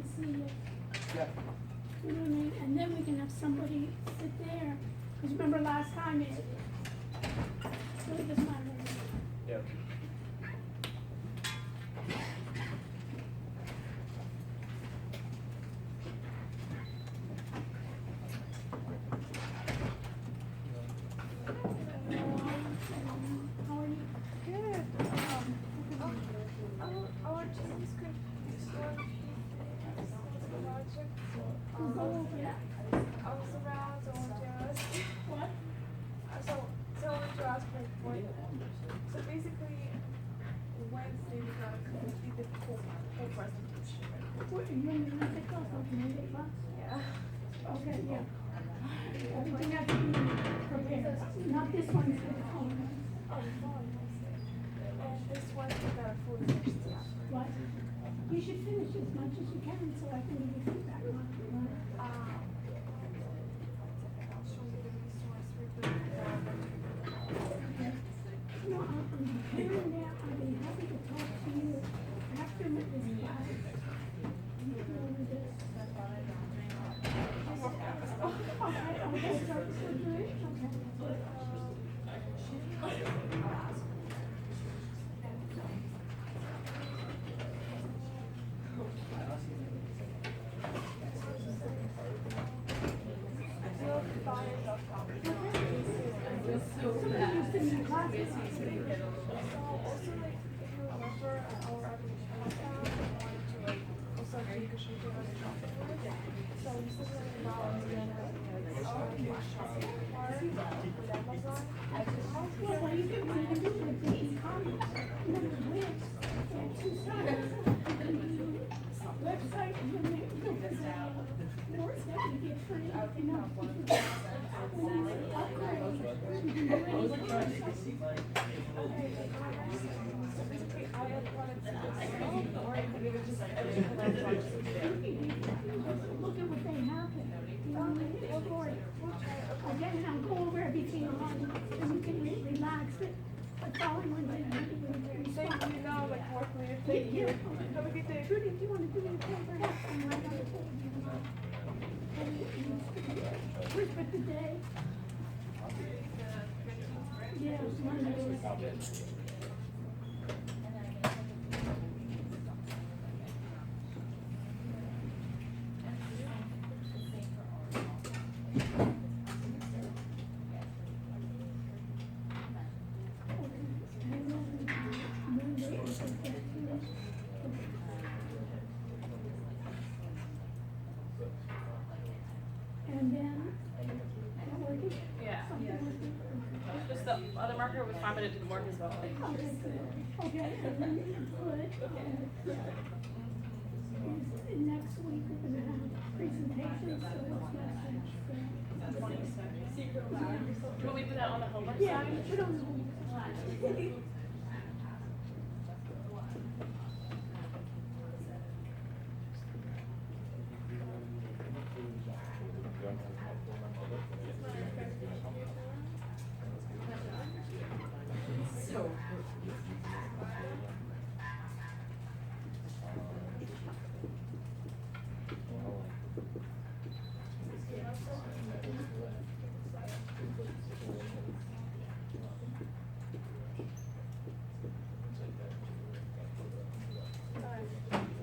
and see it. Yeah. You know what I mean? And then we can have somebody sit there, because remember last time it really doesn't matter. Yeah. How are you? Good. Our teams could start project. We'll go over that. I was around, so I wanted to ask. What? So I wanted to ask like what. So basically, Wednesday we gotta complete the whole presentation. What, you want me to take off like Monday, huh? Yeah. Okay, yeah. Everything has to be prepared. Not this one, it's the phone. Oh, fine, Wednesday. And this one we gotta fully finish the app. What? You should finish as much as you can so I can give you feedback on it. I'll show you the resource with the. No, I'm preparing now. I'd be happy to talk to you after this class. You go over this. Okay, so good, okay. Well, you can do with the e-commerce, you know, the links, and two sides. Website, and then the work that you get free, you know, when you upgrade, you can do anything. Look at what they have there. You know, look for it. Again, I'll go over everything on, and you can relax it. But following one day, Thank you now, like more clear. Thank you. Have a good day. Trudy, if you want to do anything for that, I'm right on the phone. Where's but the day? Yeah, Monday. And then, not working? Yeah. Something working? Just the other marker was fine, but it didn't work as well. Okay, good. Okay, and then you put, next week we're gonna have presentations, so what's next week? Do you want me to put that on the homework Yeah, side? put on the.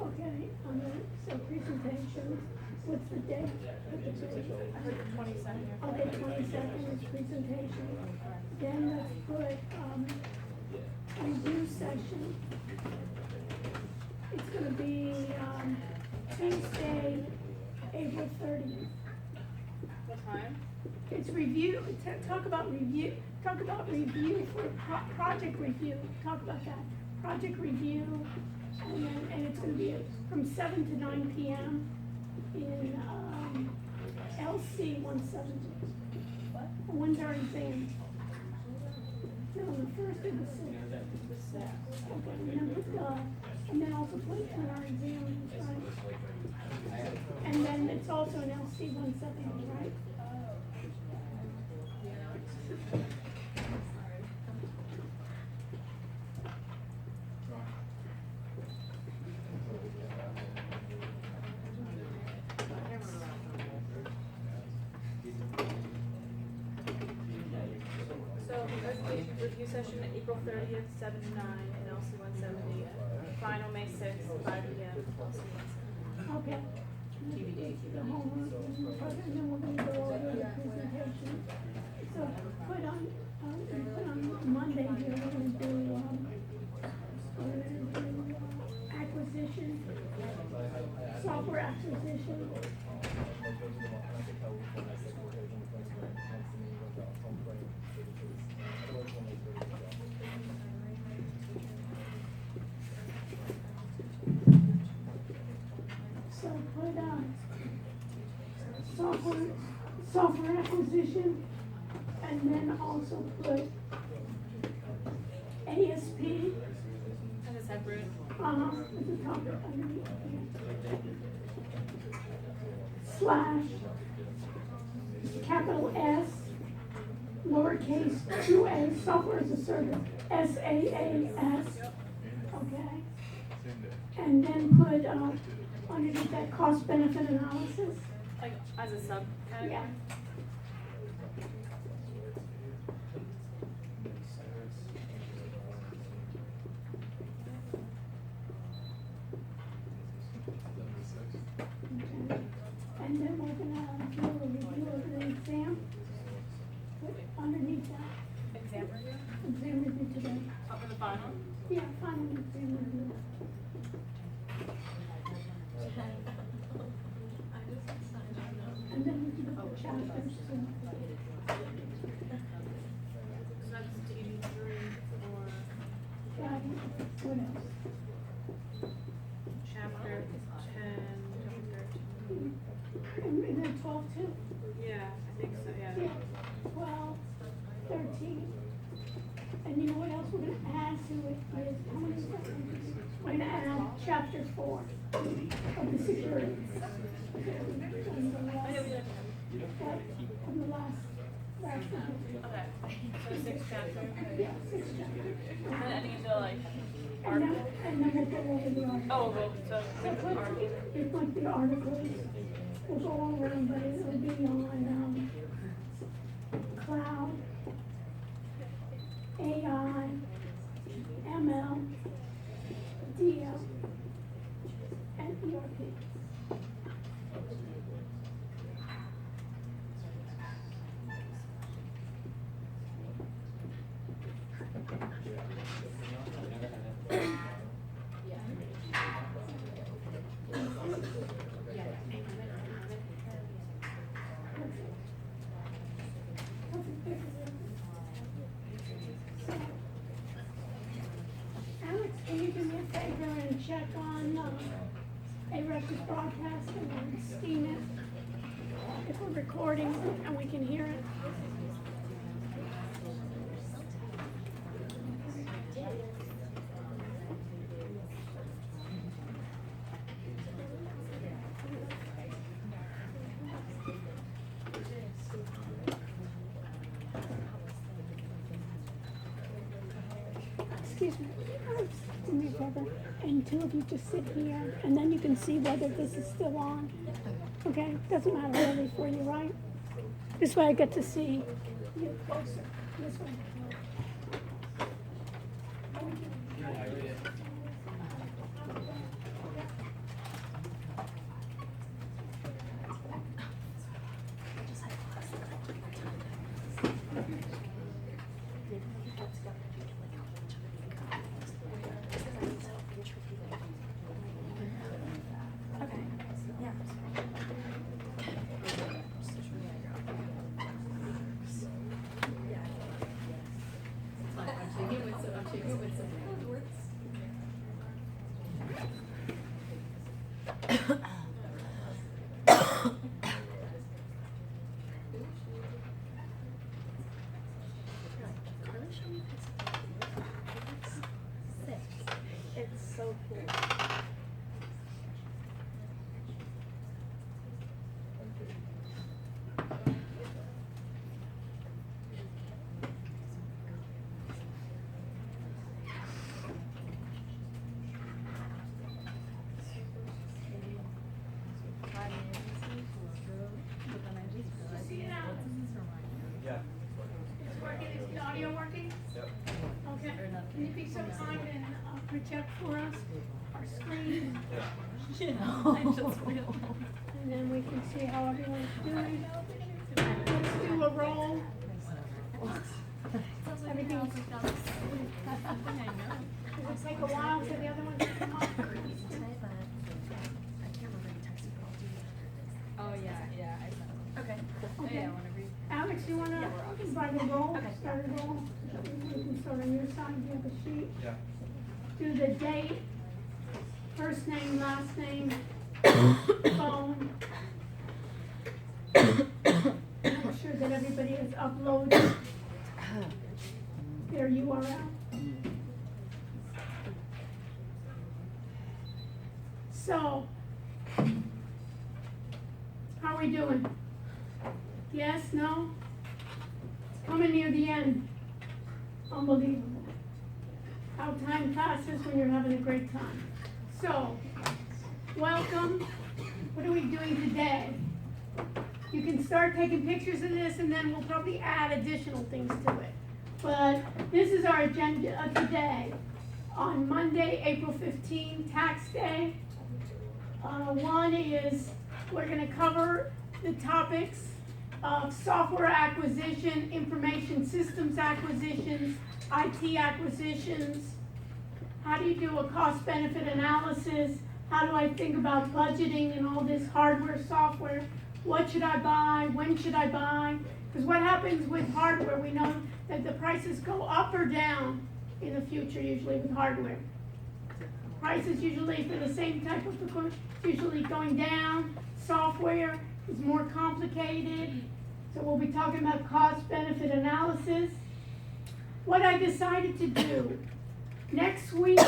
Okay, so presentations, what's the date? I heard the 22nd. Okay, 22nd is presentation. Then let's put, review session. It's gonna be, Tuesday, April 30th. What time? It's review, talk about review for project review, talk about that. Project review, and it's gonna be from 7 to 9 p.m. in, LC 170. What? When's our exam? No, the first and the sixth. Okay, and then put, and then also put in our exam, right? And then it's also an LC 170, right? session April 30th, 7 to 9, in LC 170. Final May 6th, 5 p.m. LC 170. Okay. The homework, and then we're gonna go over the presentation. So put on Monday here, we're gonna do, acquisition, software acquisition. So put, software acquisition, and then also put ASP, And a separate. at the top underneath here. Slash, capital S, lowercase 2a, software as a service, SaaS, okay? And then put, underneath that, cost benefit analysis. Like, as a subcategory? Yeah. Okay. And then we're gonna do a review of the exam. Put underneath that, Exam review? exam review today. Up in the final? Yeah, final exam review. And then we can put the chapters too. So that's 83 for Right, what else? chapter 10, chapter 13. And then 12 too. Yeah, I think so, yeah. Yeah, 12, 13. And you know what else we're gonna add to it is, how many is that? We're gonna add chapter 4 of the security. On the last, on the last one. Okay, so 6th chapter. Yeah, 6 chapters. And then any of the, like, And then, articles? and then we'll go over the articles. Oh, well, so, So it's like the articles, we'll go over them, but it'll be on, cloud, AI, ML, DL, and ERP. Alex, can you do me a favor and check on, A-Rush's broadcast and steam it? If we're recording and we can hear it? Excuse me, do me a favor, and two of you just sit here, and then you can see whether this is still on. Okay, doesn't matter really for you, right? This way I get to see you closer, this way. It's so cool. check for us, our screen, I just realized. and then we can see how everyone's doing. Let's do a roll. Everything's, does it take a while for the other one to come up? Oh, yeah, I saw. Okay. Okay. Yeah, whenever you. Alex, you wanna start a roll? Start a roll? You can start on your side, you have a sheet. Yeah. Do the date, first name, last name, phone. Make sure that everybody has uploaded their URL. So, how are we doing? Yes, no? It's coming near the end. Unbelievable. How time passes when you're having a great time. So, welcome. What are we doing today? You can start taking pictures of this and then we'll probably add additional things to it. But this is our agenda of today. On Monday, April 15, tax day. One is we're going to cover the topics of software acquisition, information systems acquisitions, IT acquisitions. How do you do a cost-benefit analysis? How do I think about budgeting and all this hardware, software? What should I buy? When should I buy? Because what happens with hardware, we know that the prices go up or down in the future, usually with hardware. Prices usually for the same type of equipment, usually going down. Software is more complicated. So we'll be talking about cost-benefit analysis. What I decided to do, next week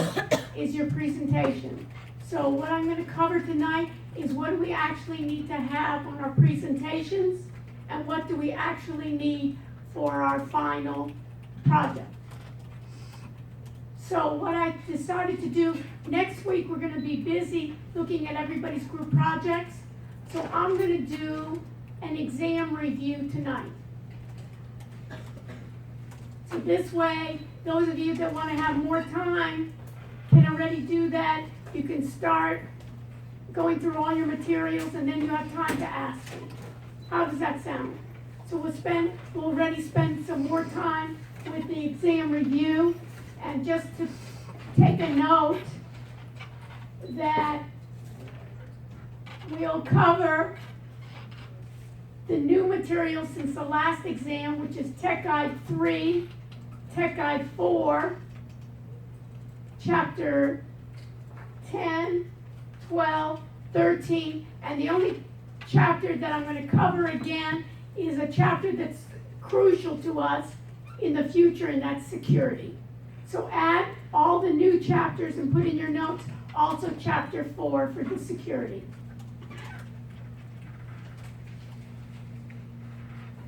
is your presentation. So what I'm going to cover tonight is what do we actually need to have on our presentations and what do we actually need for our final project. So what I decided to do, next week we're going to be busy looking at everybody's group projects. So I'm going to do an exam review tonight. So this way, those of you that want to have more time can already do that. You can start going through all your materials and then you have time to ask me. How does that sound? So we'll already spend some more time with the exam review. And just to take a note that we'll cover the new material since the last exam, which is Tech Guide 3, Tech Guide 4, Chapter 10, 12, 13, and the only chapter that I'm going to cover again is a chapter that's crucial to us in the future, and that's security. So add all the new chapters and put in your notes also Chapter 4 for the security.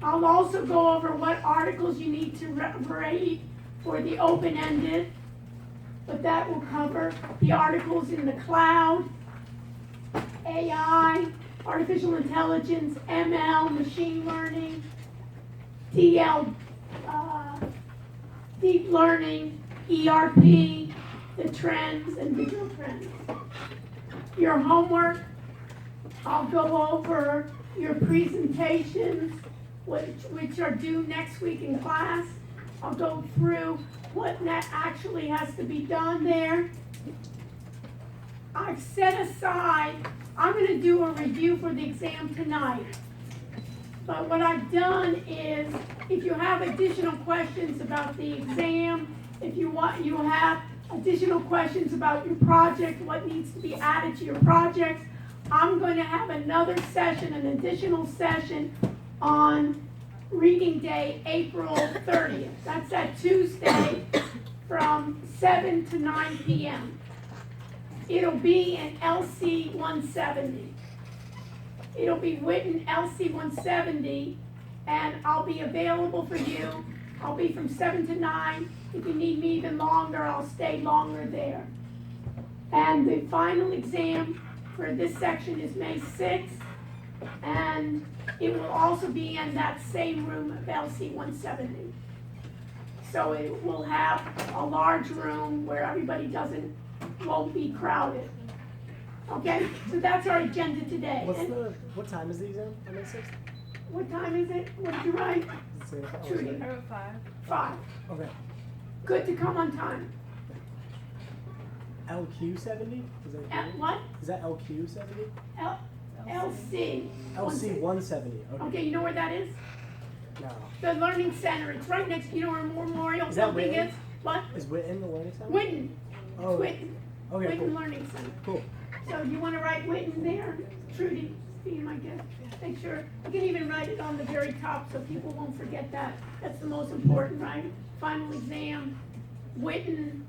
I'll also go over what articles you need to read for the open-ended, but that will cover the articles in the cloud, AI, artificial intelligence, ML, machine learning, DL, deep learning, ERP, the trends and digital trends. Your homework, I'll go over your presentations, which are due next week in class. I'll go through what actually has to be done there. I've set aside, I'm going to do a review for the exam tonight. But what I've done is, if you have additional questions about the exam, if you have additional questions about your project, what needs to be added to your projects, I'm going to have another session, an additional session on reading day, April 30th. That's that Tuesday from 7 to 9 p.m. It'll be in LC 170. It'll be written LC 170, and I'll be available for you. I'll be from 7 to 9. If you need me even longer, I'll stay longer there. And the final exam for this section is May 6th, and it will also be in that same room of LC 170. So it will have a large room where everybody won't be crowded. Okay, so that's our agenda today. And What time is the exam on May 6th? what time is it? What did you write? Trudy. I wrote 5. 5. Okay. Good to come on time. LQ 70? Is that What? Is that LQ 70? LC. LC 170. Okay. Okay, you know where that is? No. The Learning Center. It's right next, you know where Memorial Is that Building Witten? is? What? Is Witten the learning center? Witten. Oh. Witten. Okay. Witten Cool. Learning Center. Cool. So you wanna write Witten there, Trudy, being my guest? Make sure, you can even write it on the very top so people won't forget that. That's the most important, right? Final exam, Witten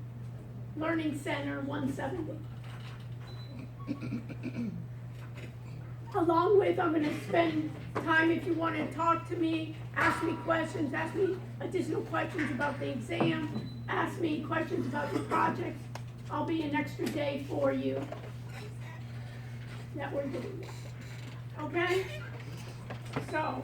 Learning Center, 170. Along with, I'm gonna spend time, if you wanna talk to me, ask me questions, ask me additional questions about the exam, ask me questions about your projects. I'll be an extra day for you that we're doing this. Okay? So,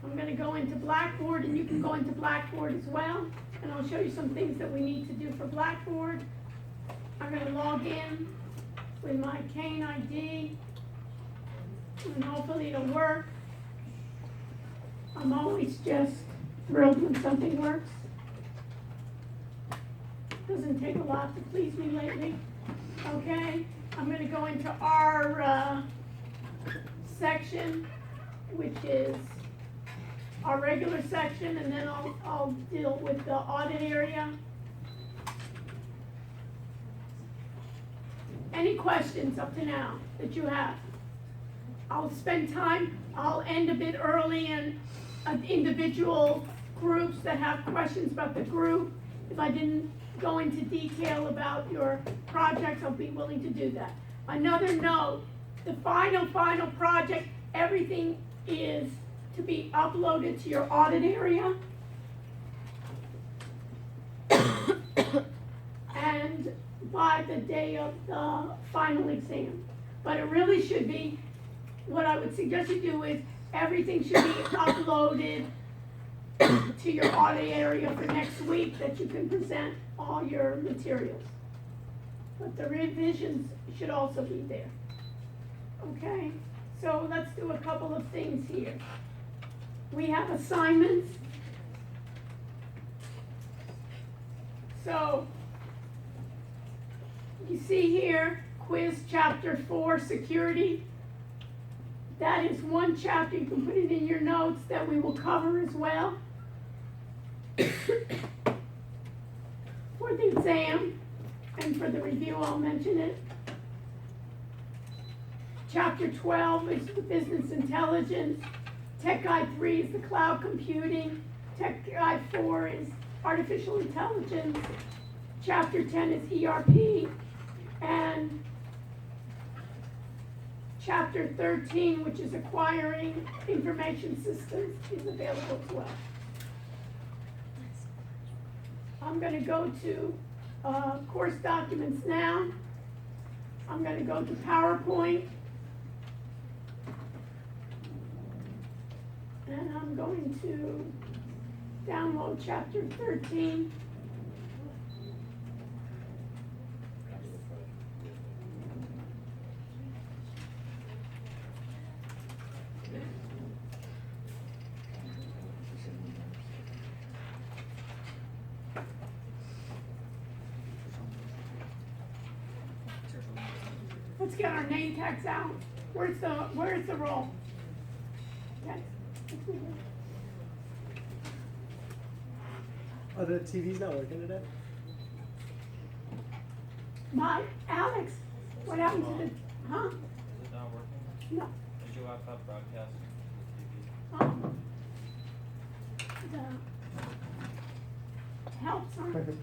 I'm gonna go into Blackboard, and you can go into Blackboard as well, and I'll show you some things that we need to do for Blackboard. I'm gonna log in with my Kane ID, and hopefully it'll work. I'm always just thrilled when something works. Doesn't take a lot to please me lately. Okay, I'm gonna go into our section, which is our regular section, and then I'll deal with the audit area. Any questions up to now that you have? I'll spend time, I'll end a bit early in individual groups that have questions about the group. If I didn't go into detail about your projects, I'll be willing to do that. Another note, the final project, everything is to be uploaded to your audit area. And by the day of the final exam. But it really should be, what I would suggest you do is, everything should be uploaded to your audit area for next week, that you can present all your materials. But the revisions should also be there. Okay, so let's do a couple of things here. We have assignments. So, you see here, quiz chapter 4, security. That is one chapter, you can put it in your notes, that we will cover as well. For the exam, and for the review, I'll mention it. Chapter 12 is the business intelligence. Tech Guide 3 is the cloud computing. Tech Guide 4 is artificial intelligence. Chapter 10 is ERP. And Chapter 13, which is acquiring information systems, is available as well. I'm going to go to course documents now. I'm going to go to PowerPoint. And I'm going to download Chapter 13. Let's get our name tags out. Where's the roll? Okay. Oh, the TV's not working today? Alex, what happened to the, huh? Is it not working? No. Is your laptop broadcasting to The helps on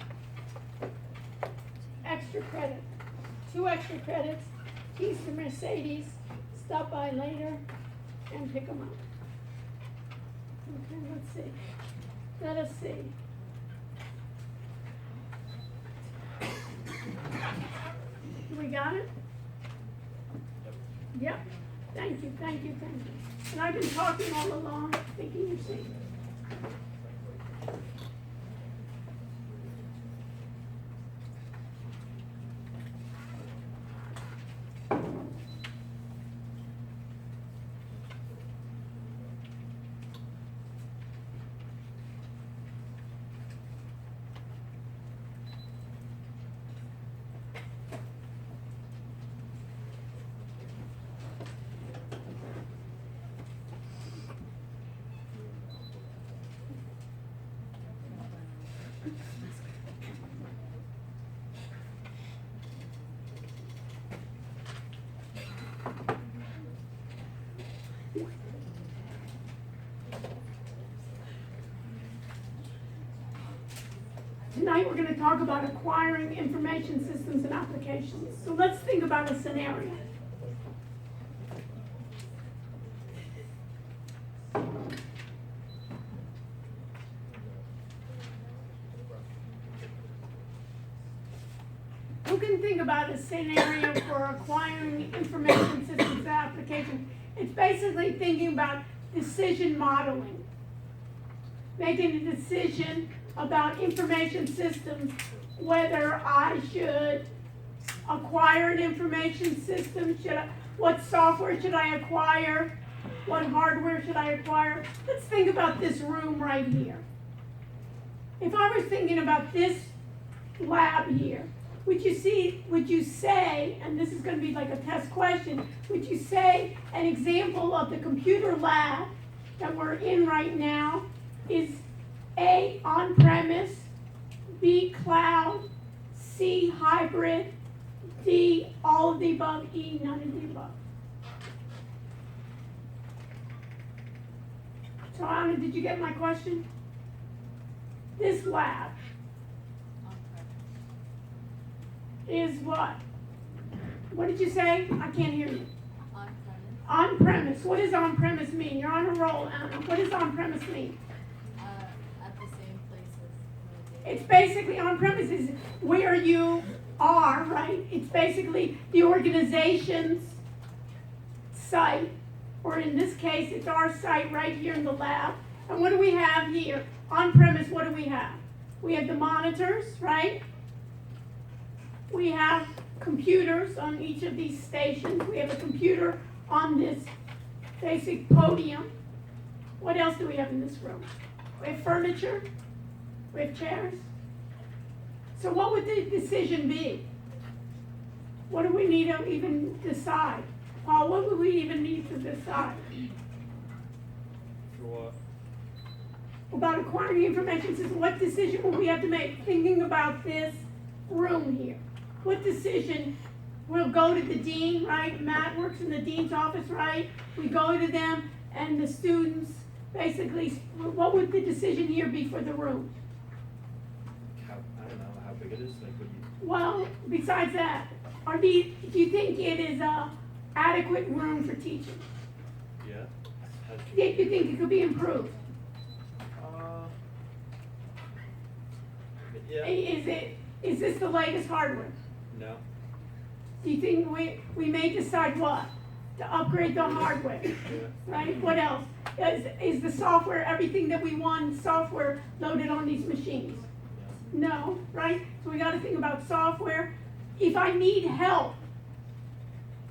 extra credit, 2 extra credits, keys to Mercedes, stop by later and pick them up. Okay, let's see. Let us see. We got it? the TV? Yep. Thank you. And I've been talking all along, thinking you're saying. Tonight we're going to talk about acquiring information systems and applications. So let's think about a scenario. Who can think about a scenario for acquiring information systems and applications? It's basically thinking about decision modeling. Making a decision about information systems, whether I should acquire an information system, what software should I acquire, what hardware should I acquire. Let's think about this room right here. If I was thinking about this lab here, would you say, and this is going to be like a test question, would you say an example of the computer lab that we're in right now is A, on-premise, B, cloud, C, hybrid, D, all of the above, E, none of the above? So Anna, did you get my question? This lab is what? What did you say? I can't hear you. On-premise, On-premise. What does on-premise mean? You're on a roll, Anna. What does on-premise mean? at the same places. It's basically on-premise is where you are, right? It's basically the organization's site, or in this case, it's our site right here in the lab. And what do we have here? On-premise, what do we have? We have the monitors, right? We have computers on each of these stations. We have a computer on this basic podium. What else do we have in this room? We have furniture. We have chairs. So what would the decision be? What do we need to even decide? Paul, what would we even need to decide? For what? About acquiring information system, what decision will we have to make? Thinking about this room here. What decision? We'll go to the dean, right? Matt works in the dean's office, right? We go to them and the students, basically, what would the decision here be for the room? I don't know how big it is, like what you, Well, besides that, do you think it is a adequate room for teaching? yeah. Do you think it could be improved? Yeah, Is this the latest hardware? no, Do you think we may decide what? To upgrade the hardware, yeah, right? What else? Is the software, everything that we want, software loaded on these machines? No, right? So we gotta think about software. If I need help,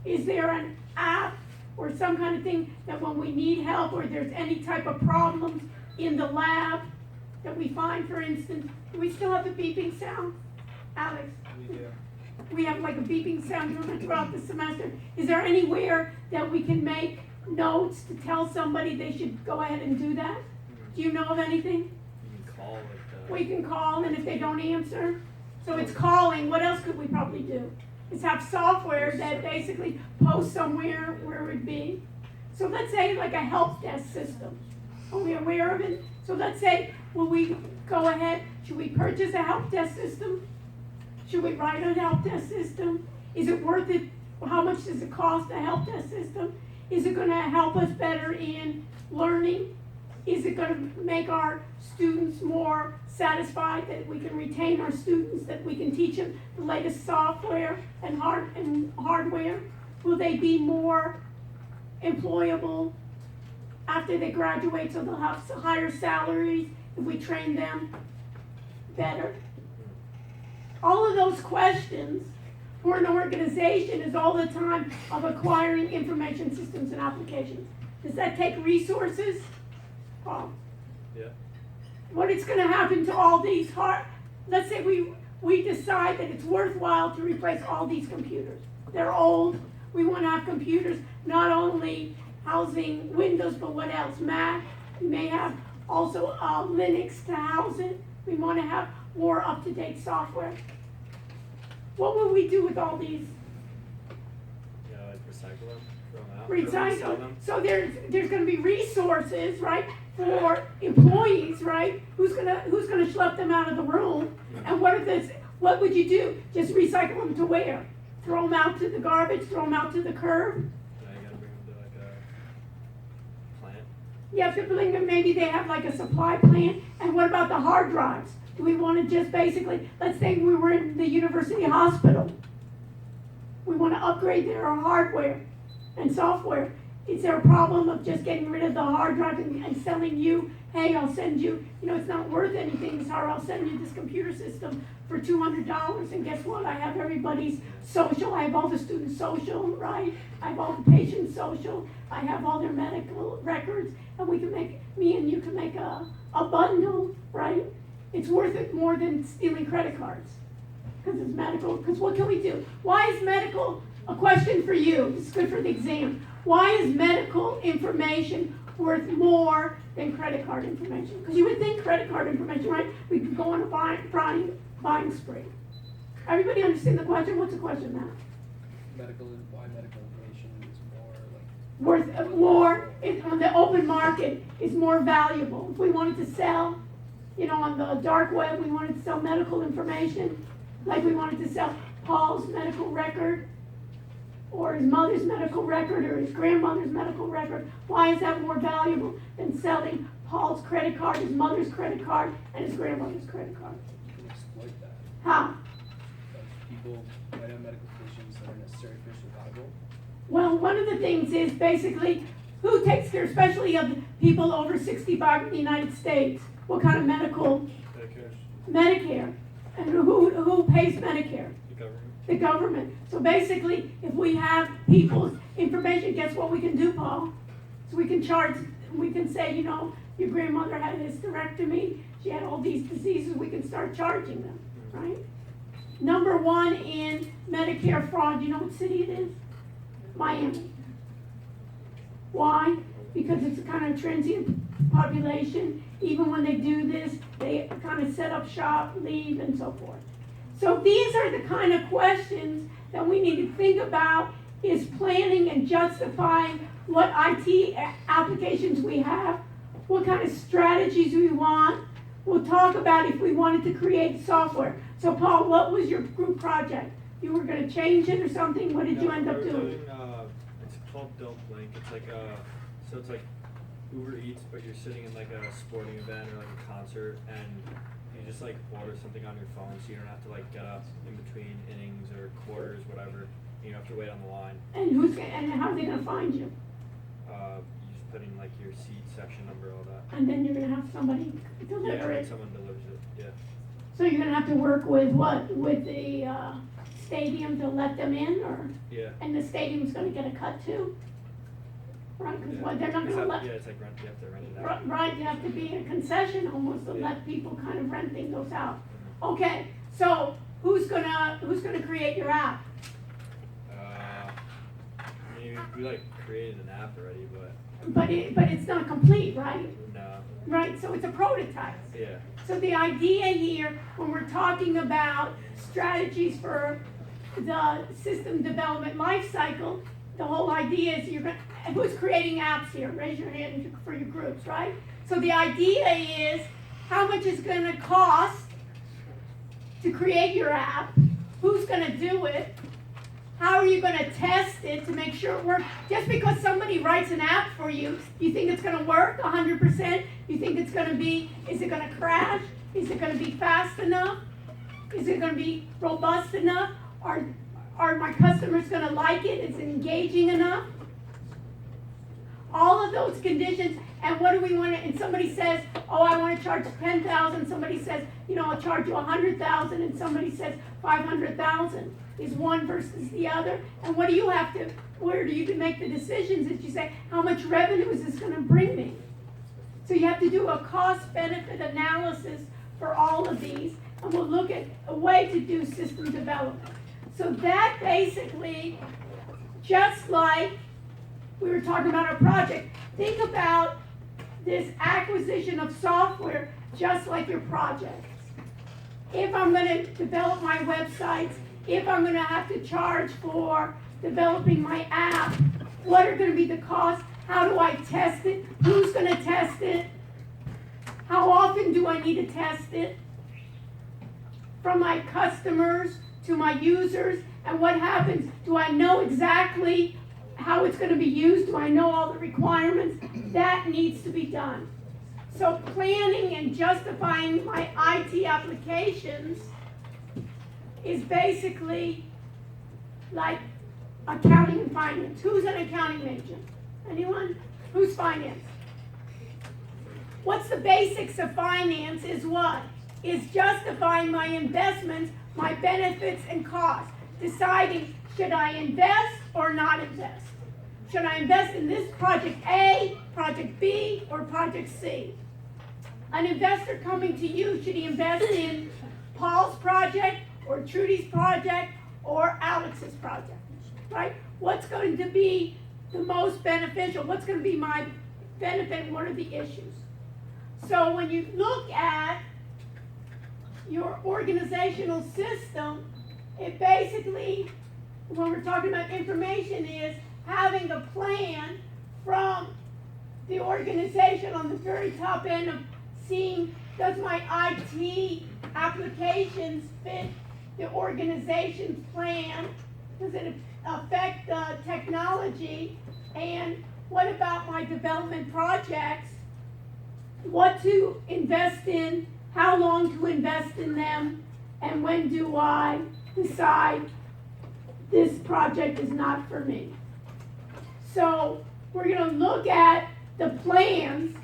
is there an app or some kind of thing that when we need help or there's any type of problems in the lab that we find, for instance, do we still have the beeping sound? Alex? We do. We have like a beeping sound throughout the semester. Is there anywhere that we can make notes to tell somebody they should go ahead and do that? Do you know of anything? you can call it, We can call, and if they don't answer, so it's calling. What else could we probably do? Is have software that basically posts somewhere where it would be. So let's say like a help desk system. Are we aware of it? So let's say, will we go ahead, should we purchase a help desk system? Should we write a help desk system? Is it worth it? How much does it cost, a help desk system? Is it gonna help us better in learning? Is it gonna make our students more satisfied, that we can retain our students, that we can teach them the latest software and hardware? Will they be more employable after they graduate, so they'll have higher salaries if we train them better? All of those questions for an organization is all the time of acquiring information systems and applications. Does that take resources? Paul? Yeah. What is gonna happen to all these let's say we decide that it's worthwhile to replace all these computers. They're old, we wanna have computers not only housing Windows, but what else? Mac, we may have also Linux to house it. We wanna have more up-to-date software. What will we do with all these? Yeah, like recycle them, throw them out, or resell Recycle. them. So there's gonna be resources, right, for employees, right? Who's gonna schlep them out of the room? And what would you do? Just recycle them to where? Throw them out to the garbage, throw them out to the curb? Now you gotta bring them to like a plant. You have to bring them, maybe they have like a supply plant. And what about the hard drives? Do we wanna just basically, let's say we were in the university hospital. We wanna upgrade their hardware and software. Is there a problem of just getting rid of the hard drive and selling you, hey, I'll send you, it's not worth anything, so I'll send you this computer system for $200, and guess what? I have everybody's social, I have all the student social, right? I have all the patient social, I have all their medical records, and me and you can make a bundle, right? It's worth it more than stealing credit cards, because it's medical, because what can we do? Why is medical, a question for you, this is good for the exam. Why is medical information worth more than credit card information? Because you would think credit card information, right? We could go on a buying spree. Everybody understand the question? What's the question now? Why medical information is Worth more on the open market is more valuable. If we wanted to sell, on the dark web, we wanted to sell medical information, like we wanted to sell Paul's medical record, or his mother's medical record, or his grandmother's medical record. Why is that more valuable than selling Paul's credit card, his mother's credit card, and his grandmother's credit card? You can exploit that. How? Like people might have medical conditions that are necessary for survival. Well, one of the things is basically who takes care, especially of people over 65 in the United States. What kind of Medicare, and who pays Medicare? The government. The government. So basically, if we have people's information, guess what we can do, Paul? So we can say, your grandmother had a hysterectomy, she had all these diseases, we can start charging them, right? Number one in Medicare fraud, you know what city it is? Miami. Why? Because it's a kind of transient population. Even when they do this, they kind of set up shop, leave, and so forth. So these are the kind of questions that we need to think about, is planning and justifying what IT applications we have, what kind of strategies we want. We'll talk about if we wanted to create software. So Paul, what was your group project? You were going to change it or something? What did you end up doing? It's called Don't Blink. It's like so it's like Uber Eats, but you're sitting in like a sporting event or like a concert, and you just like order something on your phone, so you don't have to like get up in between innings or quarters, whatever. You don't have to wait on the line. And how are they going to find you? You just put in like your seat, section number, all that. And then you're going to have somebody Yeah, deliver like it. someone delivers it. Yeah. So you're going to have to work with what? With the stadium to let them in, or? Yeah. And the stadium's going to get a cut too? Right, because Yeah. they're not going to let. Yeah, it's like rent. You have to rent it out. Right, you have to be a concession almost to Yeah. let people kind of rent things out. Okay, so who's gonna create your app? I mean, we like created an app already, but But it's not complete, right? no. Right, so it's a prototype. Yeah. So the idea here, when we're talking about strategies for the system development life cycle, the whole idea is who's creating apps here? Raise your hand for your groups, right? So the idea is how much is going to cost to create your app? Who's going to do it? How are you going to test it to make sure it works? Just because somebody writes an app for you, you think it's going to work 100%? You think it's going to be, is it going to crash? Is it going to be fast enough? Is it going to be robust enough? Are my customers going to like it? Is it engaging enough? all of those conditions, and what do we want to, and somebody says, oh, I want to charge 10,000, somebody says, you know, I'll charge you 100,000, and somebody says 500,000, is one versus the other, and what do you have to, where do you make the decisions that you say, how much revenue is this gonna bring me? So you have to do a cost-benefit analysis for all of these, and we'll look at a way to do system development. So that basically, just like we were talking about our project, think about this acquisition of software just like your projects. If I'm gonna develop my websites, if I'm gonna have to charge for developing my app, what are gonna be the costs? How do I test it? Who's gonna test it? How often do I need to test it? From my customers to my users, and what happens? Do I know exactly how it's gonna be used? Do I know all the requirements? That needs to be done. So planning and justifying my IT applications is basically like accounting and finance. Who's an accounting major? Anyone? Who's finance? What's the basics of finance is what? Is justifying my investments, my benefits and costs. Deciding, should I invest or not invest? Should I invest in this project A, project B, or project C? An investor coming to you, should he invest in Paul's project, or Trudy's project, or Alex's project, right? What's going to be the most beneficial? What's going to be my benefit, and what are the issues? So when you look at your organizational system, it basically, when we're talking about information, is having a plan from the organization on the very top end of seeing, does my IT applications fit the organization's plan? Does it affect the technology? And what about my development projects? What to invest in, how long to invest in them, and when do I decide this project is not for me? So we're going to look at the plans,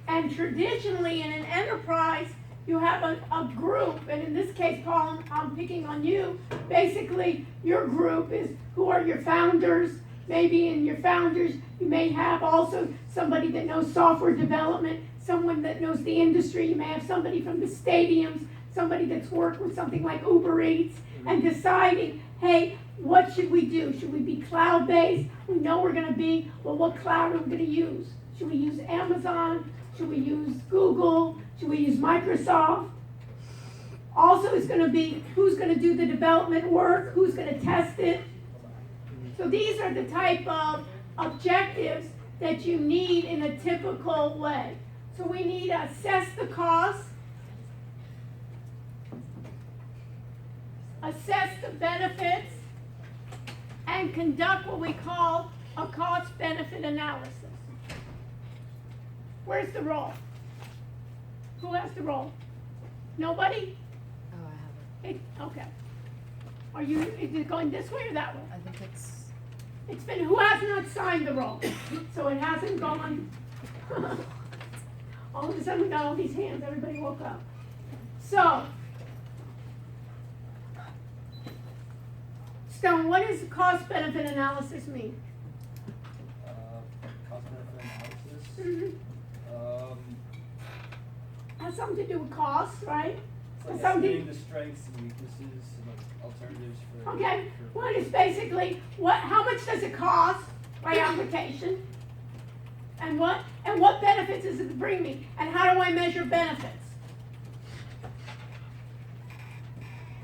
and traditionally in an enterprise, you have a group, and in this case, Paul, I'm picking on you. Basically, your group is who are your founders. Maybe in your founders, you may have also somebody that knows software development, someone that knows the industry. You may have somebody from the stadiums, somebody that's worked with something like Uber Eats, and deciding, hey, what should we do? Should we be cloud-based? We know we're going to be, well, what cloud are we going to use? Should we use Amazon? Should we use Google? Should we use Microsoft? Also, it's going to be who's going to do the development work, who's going to test it. So these are the type of objectives that you need in a typical way. So we need to assess the cost, assess the benefits, and conduct what we call a cost-benefit analysis. Where's the roll? Who has the roll? Nobody? Oh, I have it. Okay. Are you, is it going this way or that way? I think It's been, who has not signed the roll? So it hasn't gone. All of a sudden we got all these hands, everybody woke up. So, Stone, what does cost-benefit analysis mean? Cost benefit analysis. Mhm. Has something to do with costs, right? It's like Something- estimating the strengths and weaknesses and like alternatives for. Okay, for- one is basically, how much does it cost by application? And what benefits does it bring me? And how do I measure benefits?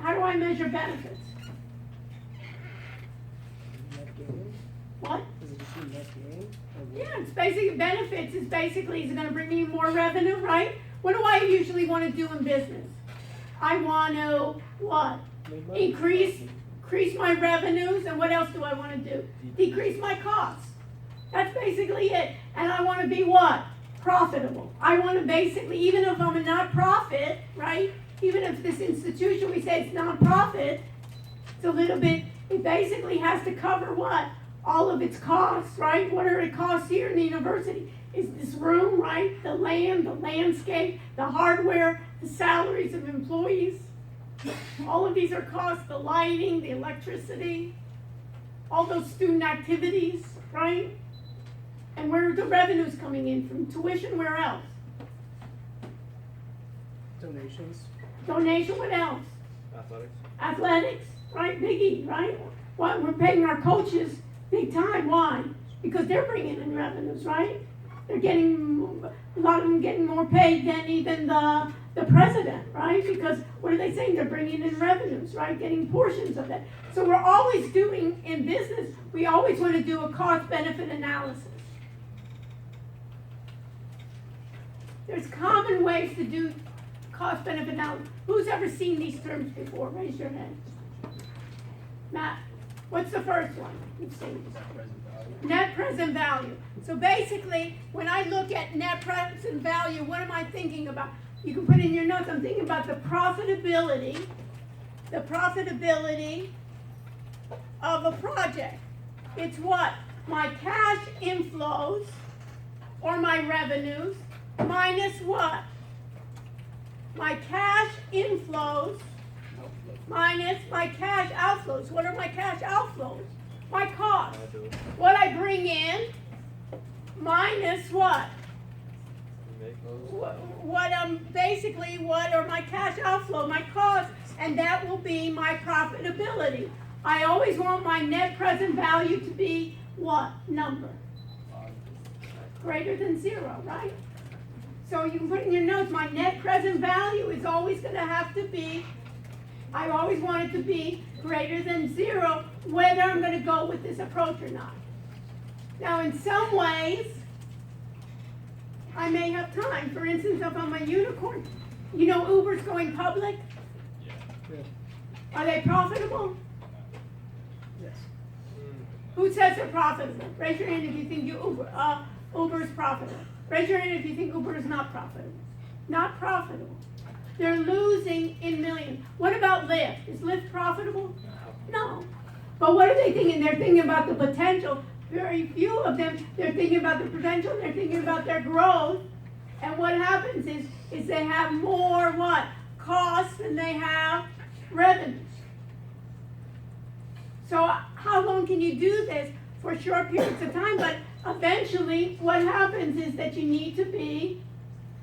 How do I measure benefits? Net gain? What? Does it just mean net gain? Or- Yeah, it's basically, benefits is basically, is it gonna bring me more revenue, right? What do I usually wanna do in business? I wanna, what? Make money? Increase my revenues, and what else do I wanna do? Decrease my costs. That's basically it. And I wanna be what? Profitable. I wanna basically, even if I'm a not-profit, right? Even if this institution, we say it's non-profit, it's a little bit, it basically has to cover what? all of its costs, right? What are the costs here in the university? Is this room, right? The land, the landscape, the hardware, the salaries of employees. All of these are costs, the lighting, the electricity, all those student activities, right? And where are the revenues coming in from tuition? Where else? Donations. Donation, what else? Athletics. Athletics, right? Biggie, right? Why we're paying our coaches big time. Why? Because they're bringing in revenues, right? They're getting, a lot of them getting more paid than even the president, right? Because what are they saying? They're bringing in revenues, right? Getting portions of that. So we're always doing, in business, we always want to do a cost-benefit analysis. There's common ways to do cost-benefit analysis. Who's ever seen these terms before? Raise your hand. Matt, what's the first one you've seen? Net present value. Net present value. So basically, when I look at net present value, what am I thinking about? You can put in your notes, I'm thinking about the profitability of a project. It's what? My cash inflows or my revenues minus what? My cash inflows minus my cash outflows. What are my cash outflows? My costs. Liability. What I bring in minus what? You make those. What are my cash outflow, my costs, and that will be my profitability. I always want my net present value to be what number? Greater than 0, right? So you can put in your notes, my net present value is always going to have to be, I always want it to be greater than 0, whether I'm going to go with this approach or not. Now, in some ways, I may have time. For instance, if I'm a unicorn, you know Uber's going public? Yeah. Are they profitable? Yes. Who says they're profitable? Raise your hand if you think Uber is profitable. Raise your hand if you think Uber is not profitable. Not profitable. They're losing in millions. What about Lyft? Is Lyft profitable? No. But what are they thinking? They're thinking about the potential. Very few of them, they're thinking about the potential, they're thinking about their growth. And what happens is they have more what? Costs than they have revenues. So how long can you do this? For short periods of time, but eventually what happens is that you need to be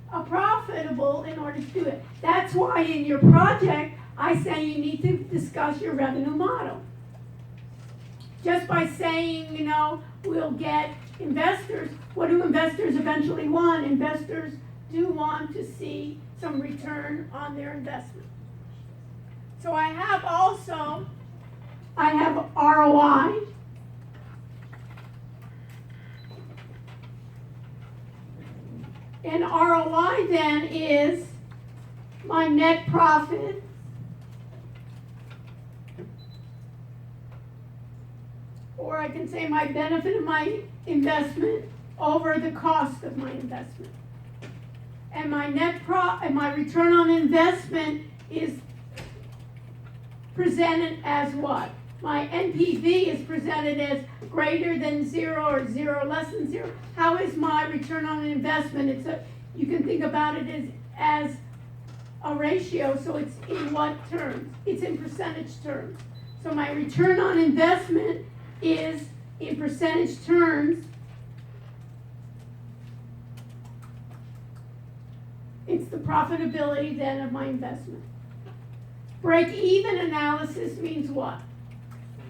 profitable in order to do it. That's why in your project, I say you need to discuss your revenue model. Just by saying, you know, we'll get investors, what do investors eventually want? Investors do want to see some return on their investment. So I have ROI. And ROI then is my net profit or I can say my benefit of my investment over the cost of my investment. And my and my return on investment is presented as what? My NPV is presented as greater than 0 or 0 less than 0. How is my return on investment? You can think about it as a ratio, so it's in what terms? It's in percentage terms. So my return on investment is in percentage terms. It's the profitability then of my investment. Break-even analysis means what?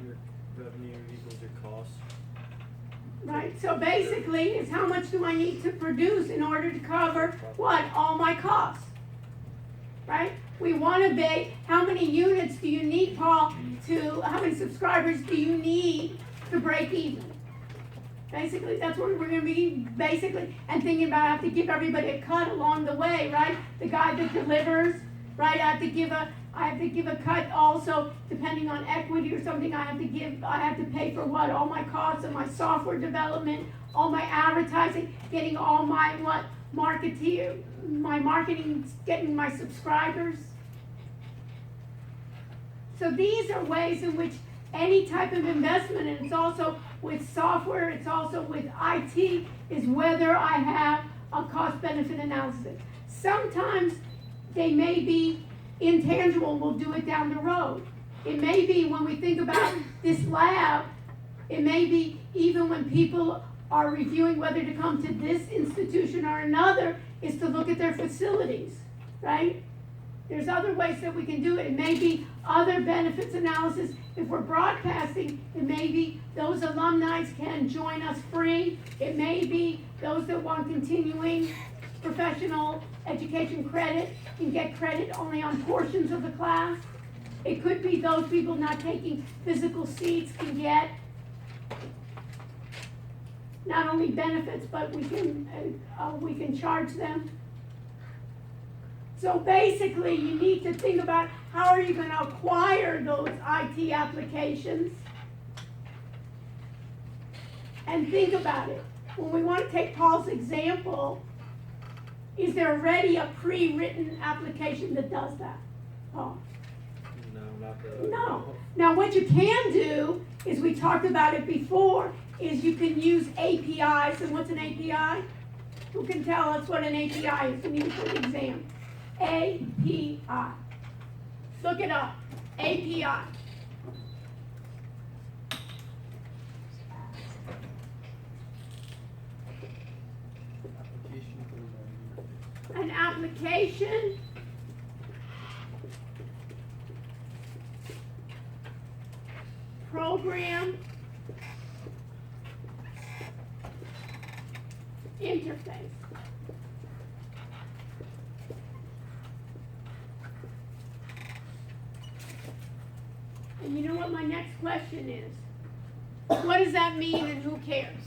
Your revenue equals your costs. Right, so basically, it's how much do I need to produce in order to cover what? All my costs. Right? We want to bake, how many units do you need, Paul, how many subscribers do you need to break even? Basically, that's what we're going to be basically, and thinking about I have to give everybody a cut along the way, right? The guy that delivers, right? I have to give a cut also, depending on equity or something, I have to pay for what? All my costs of my software development, all my advertising, getting all my my marketing, getting my subscribers. So these are ways in which any type of investment, and it's also with software, it's also with IT, is whether I have a cost-benefit analysis. Sometimes they may be intangible, we'll do it down the road. It may be when we think about this lab, it may be even when people are reviewing whether to come to this institution or another, is to look at their facilities, right? There's other ways that we can do it. It may be other benefits analysis. If we're broadcasting, it may be those alumni can join us free. It may be those that want continuing professional education credit can get credit only on portions of the class. It could be those people not taking physical seats can get not only benefits, but we can charge them. So basically, you need to think about how are you going to acquire those IT applications, and think about it. When we want to take Paul's example, is there already a pre-written application that does that, Paul? No, not really. No. Now what you can do is, we talked about it before, is you can use APIs. And what's an API? Who can tell us what an API is? We need for the exam. API. Look it up. API. Application for the An application program interface. And you know what my next question is? What does that mean and who cares?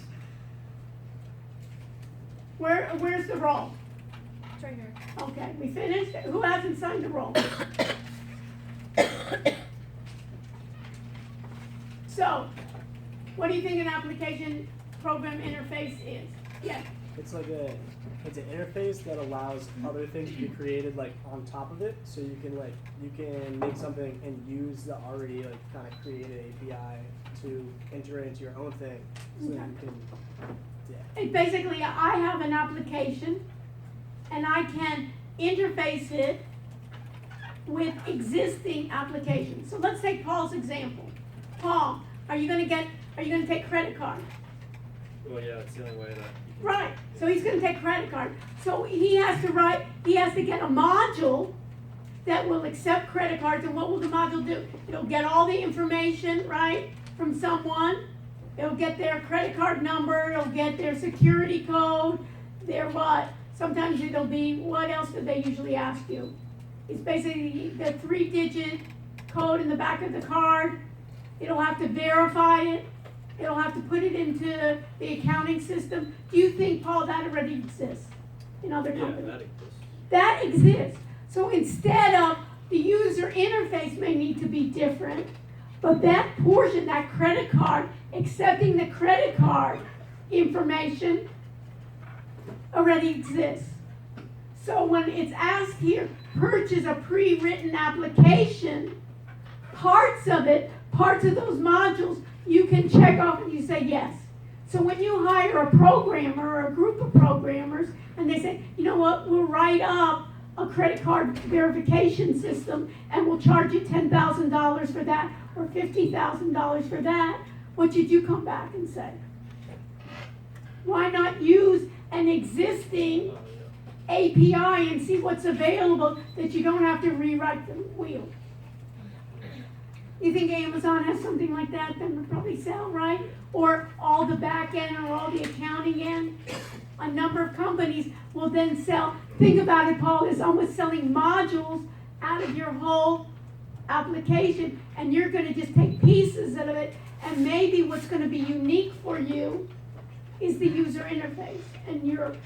Where's the roll? It's right here. Okay, we finished? Who hasn't signed the roll? So, what do you think an application program interface is? Yes. It's like it's an interface that allows other things to be created like on top of it, so you can make something and use the already like kind of created API to enter it into your own thing, so that you can. Yeah. It basically, I have an application and I can interface it with existing applications. So let's take Paul's example. Paul, are you gonna take credit card? Well, yeah, it's the only way that you can. Right, so he's gonna take credit card. So he has to get a module that will accept credit cards, and what will the module do? It'll get all the information, right, from someone. It'll get their credit card number, it'll get their security code, their what? Sometimes it'll be, what else do they usually ask you? It's basically the 3-digit code in the back of the card. It'll have to verify it. It'll have to put it into the accounting system. Do you think, Paul, that already exists in other Yeah, companies? that exists. That exists. So instead of the user interface may need to be different, but that portion, that credit card, accepting the credit card information already exists. So when it's asked here, purchase a pre-written application, parts of those modules, you can check off and you say yes. So when you hire a programmer or a group of programmers and they say, you know what, we'll write up a credit card verification system and we'll charge you $10,000 for that or $50,000 for that, what should you come back and say? Why not use an existing API and see what's available that you don't have to rewrite the wheel? You think Amazon has something like that? Then would probably sell, right? Or all the back end or all the accounting end. A number of companies will then sell. Think about it, Paul, it's almost selling modules out of your whole application, and you're going to just take pieces out of it, and maybe what's going to be unique for you is the user interface and your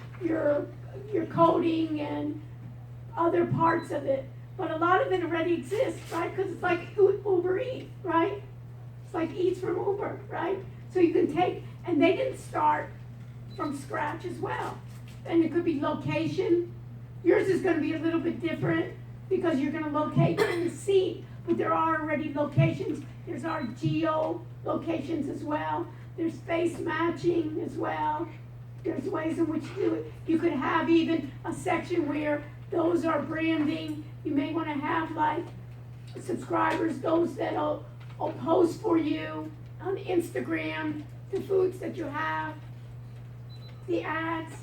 coding and other parts of it. But a lot of it already exists, right? Because it's like Uber Eats, right? It's like Eats from Uber, right? So you can take, and they didn't start from scratch as well. And it could be location. Yours is going to be a little bit different because you're going to locate in the seat, but there are already locations There's our geo locations as well. There's face matching as well. There's ways in which to do it. You could have even a section where those are branding. You may want to have like subscribers, those that'll post for you on Instagram, the foods that you have, the ads.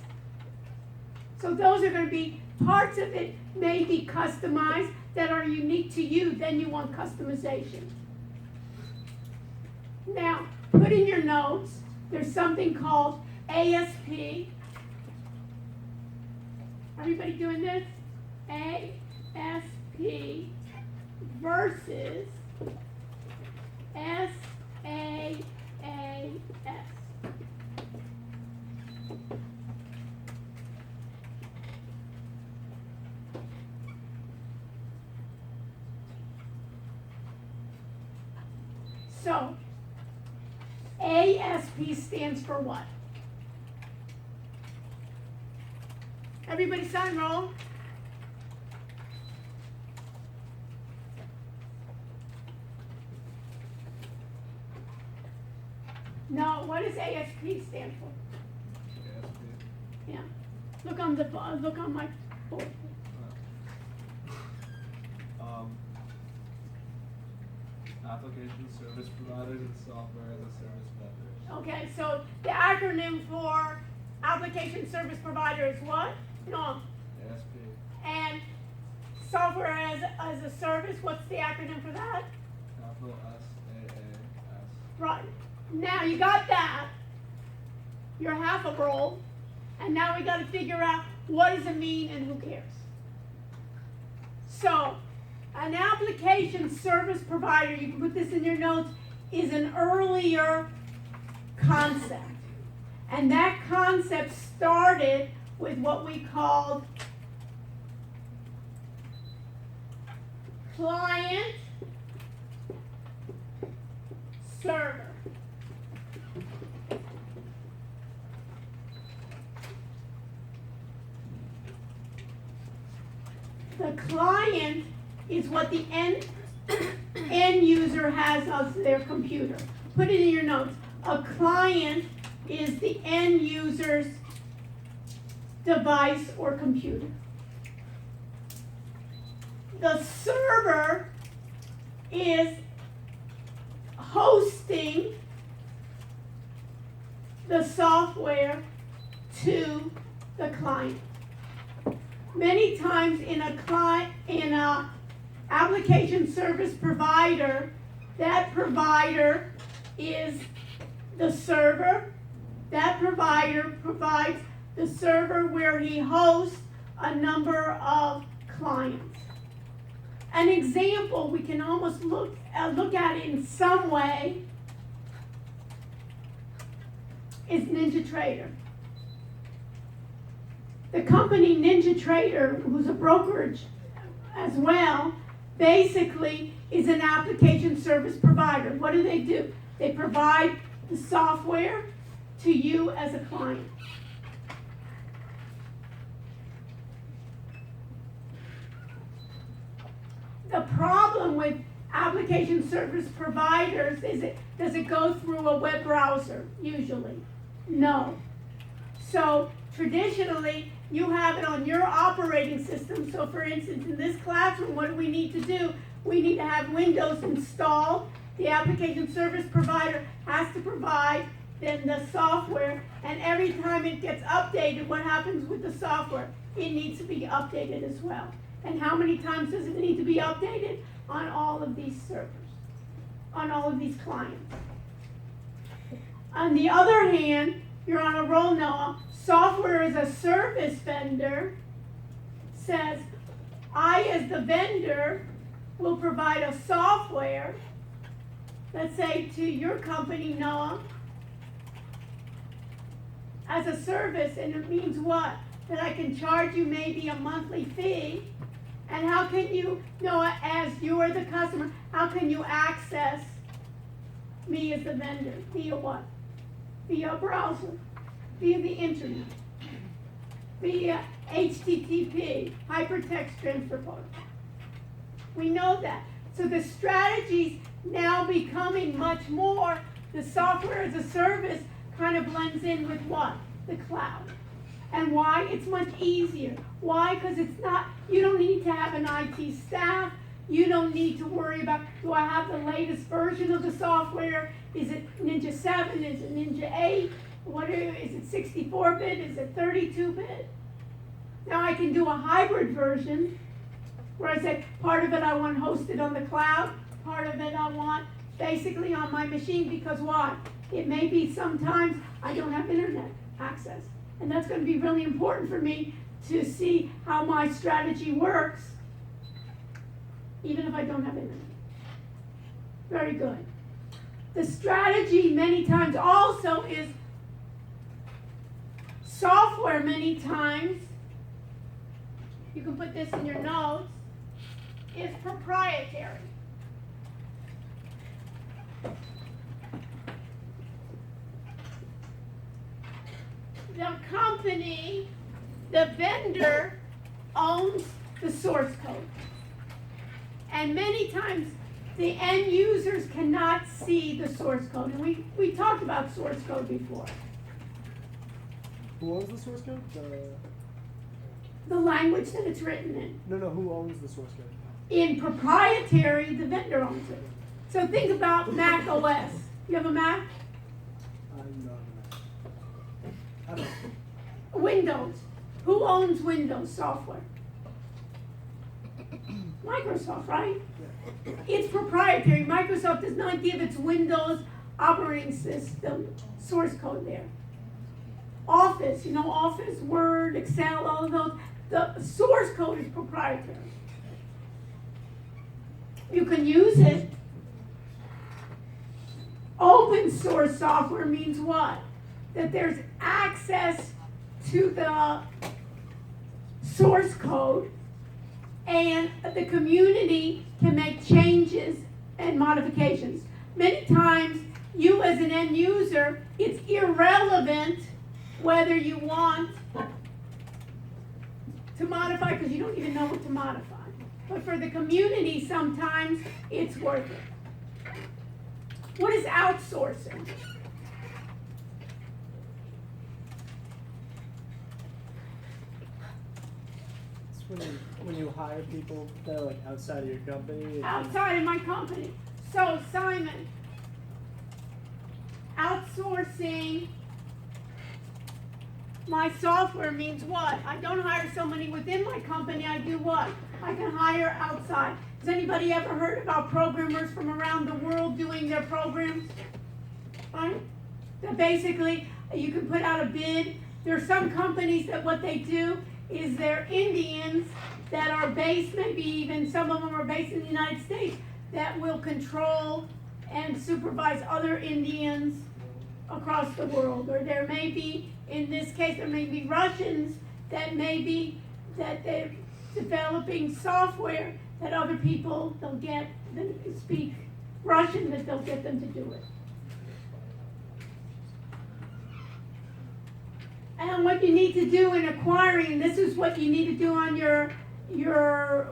So those are going to be parts of it may be customized that are unique to you. Then you want customization. Now, put in your notes, there's something called ASP. Everybody doing this? ASP versus SaaS. So, ASP stands for what? Everybody sign roll. No, what does ASP stand for? Yeah. Look on my board. Application service providers and software as a service vendors. Okay, so the acronym for application service provider is what? No. ASP. And software as a service, what's the acronym for that? Capital SaaS. Right. Now you got that. You're half a roll. And now we got to figure out what does it mean and who cares. So, an application service provider, you can put this in your notes, is an earlier concept. And that concept started with what we called client server. The client is what the end user has of their computer. Put it in your notes. A client is the end user's device or computer. The server is hosting the software to the client. Many times in a application service provider, that provider is the server. That provider provides the server where he hosts a number of clients. An example we can almost look at it in some way is NinjaTrader. The company NinjaTrader, who's a brokerage as well, basically is an application service provider. What do? They provide the software to you as a client. The problem with application service providers is does it go through a web browser? Usually, no. So traditionally, you have it on your operating system. So for instance, in this classroom, what do we need to do? We need to have Windows installed. The application service provider has to provide then the software, and every time it gets updated, what happens with the software? It needs to be updated as well. And how many times does it need to be updated? On all of these servers, on all of these clients. On the other hand, you're on a roll now. Software as a service vendor says, I as the vendor will provide a software, let's say to your company, Noah, as a service, and it means what? That I can charge you maybe a monthly fee. And how can you, Noah, as you're the customer, how can you access me as the vendor? Via what? Via a browser, via the internet, via HTTP, hypertext transfer protocol. We know that. So the strategies now becoming much more, the software as a service kind of blends in with what? The cloud. And why? It's much easier. Why? Because it's not, you don't need to have an IT staff. You don't need to worry about, do I have the latest version of the software? Is it Ninja 7? Is it Ninja 8? Is it 64-bit? Is it 32-bit? Now I can do a hybrid version where I say part of it I want hosted on the cloud, part of it I want basically on my machine, because why? It may be sometimes I don't have internet access. And that's going to be really important for me to see how my strategy works, even if I don't have internet. Very good. The strategy many times also is software many times, you can put this in your notes, is proprietary. The company, the vendor, owns the source code. And many times the end users cannot see the source code. And we talked about source code before. Who owns the source code? The language that it's written in. No, who owns the source code? In proprietary, the vendor owns it. So think about Mac OS. You have a Mac? I'm not. I don't know. Windows. Who owns Windows software? Microsoft, right? It's proprietary. Microsoft does not give its Windows operating system source code there. Office, Office, Word, Excel, all of those, the source code is proprietary. You can use it. Open source software means what? That there's access to the source code and the community can make changes and modifications. Many times, you as an end user, it's irrelevant whether you want to modify, because you don't even know what to modify. But for the community, sometimes it's worth it. What is outsourcing? It's when you hire people that are like outside of your company. Outside of my company. So, Simon, outsourcing my software means what? I don't hire somebody within my company, I do what? I can hire outside. Has anybody ever heard about programmers from around the world doing their programs? Right? That basically, you can put out a bid. There are some companies that what they do is they're Indians that are based, maybe even some of them are based in the United States, that will control and supervise other Indians across the world. Or there may be, in this case, there may be Russians that they're developing software that other people, they'll get them to speak Russian, that they'll get them to do it. And what you need to do in acquiring, this is what you need to do on your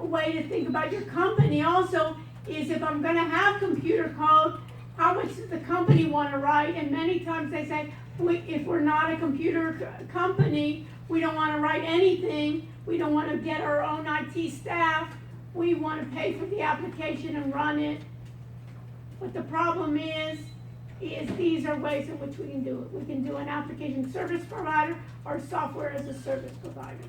way to think about your company also, is if I'm going to have computer code, how much does the company want to write? And many times they say, if we're not a computer company, we don't want to write anything. We don't want to get our own IT staff. We want to pay for the application and run it. But the problem is these are ways in which we can do it. We can do an application service provider or software as a service provider.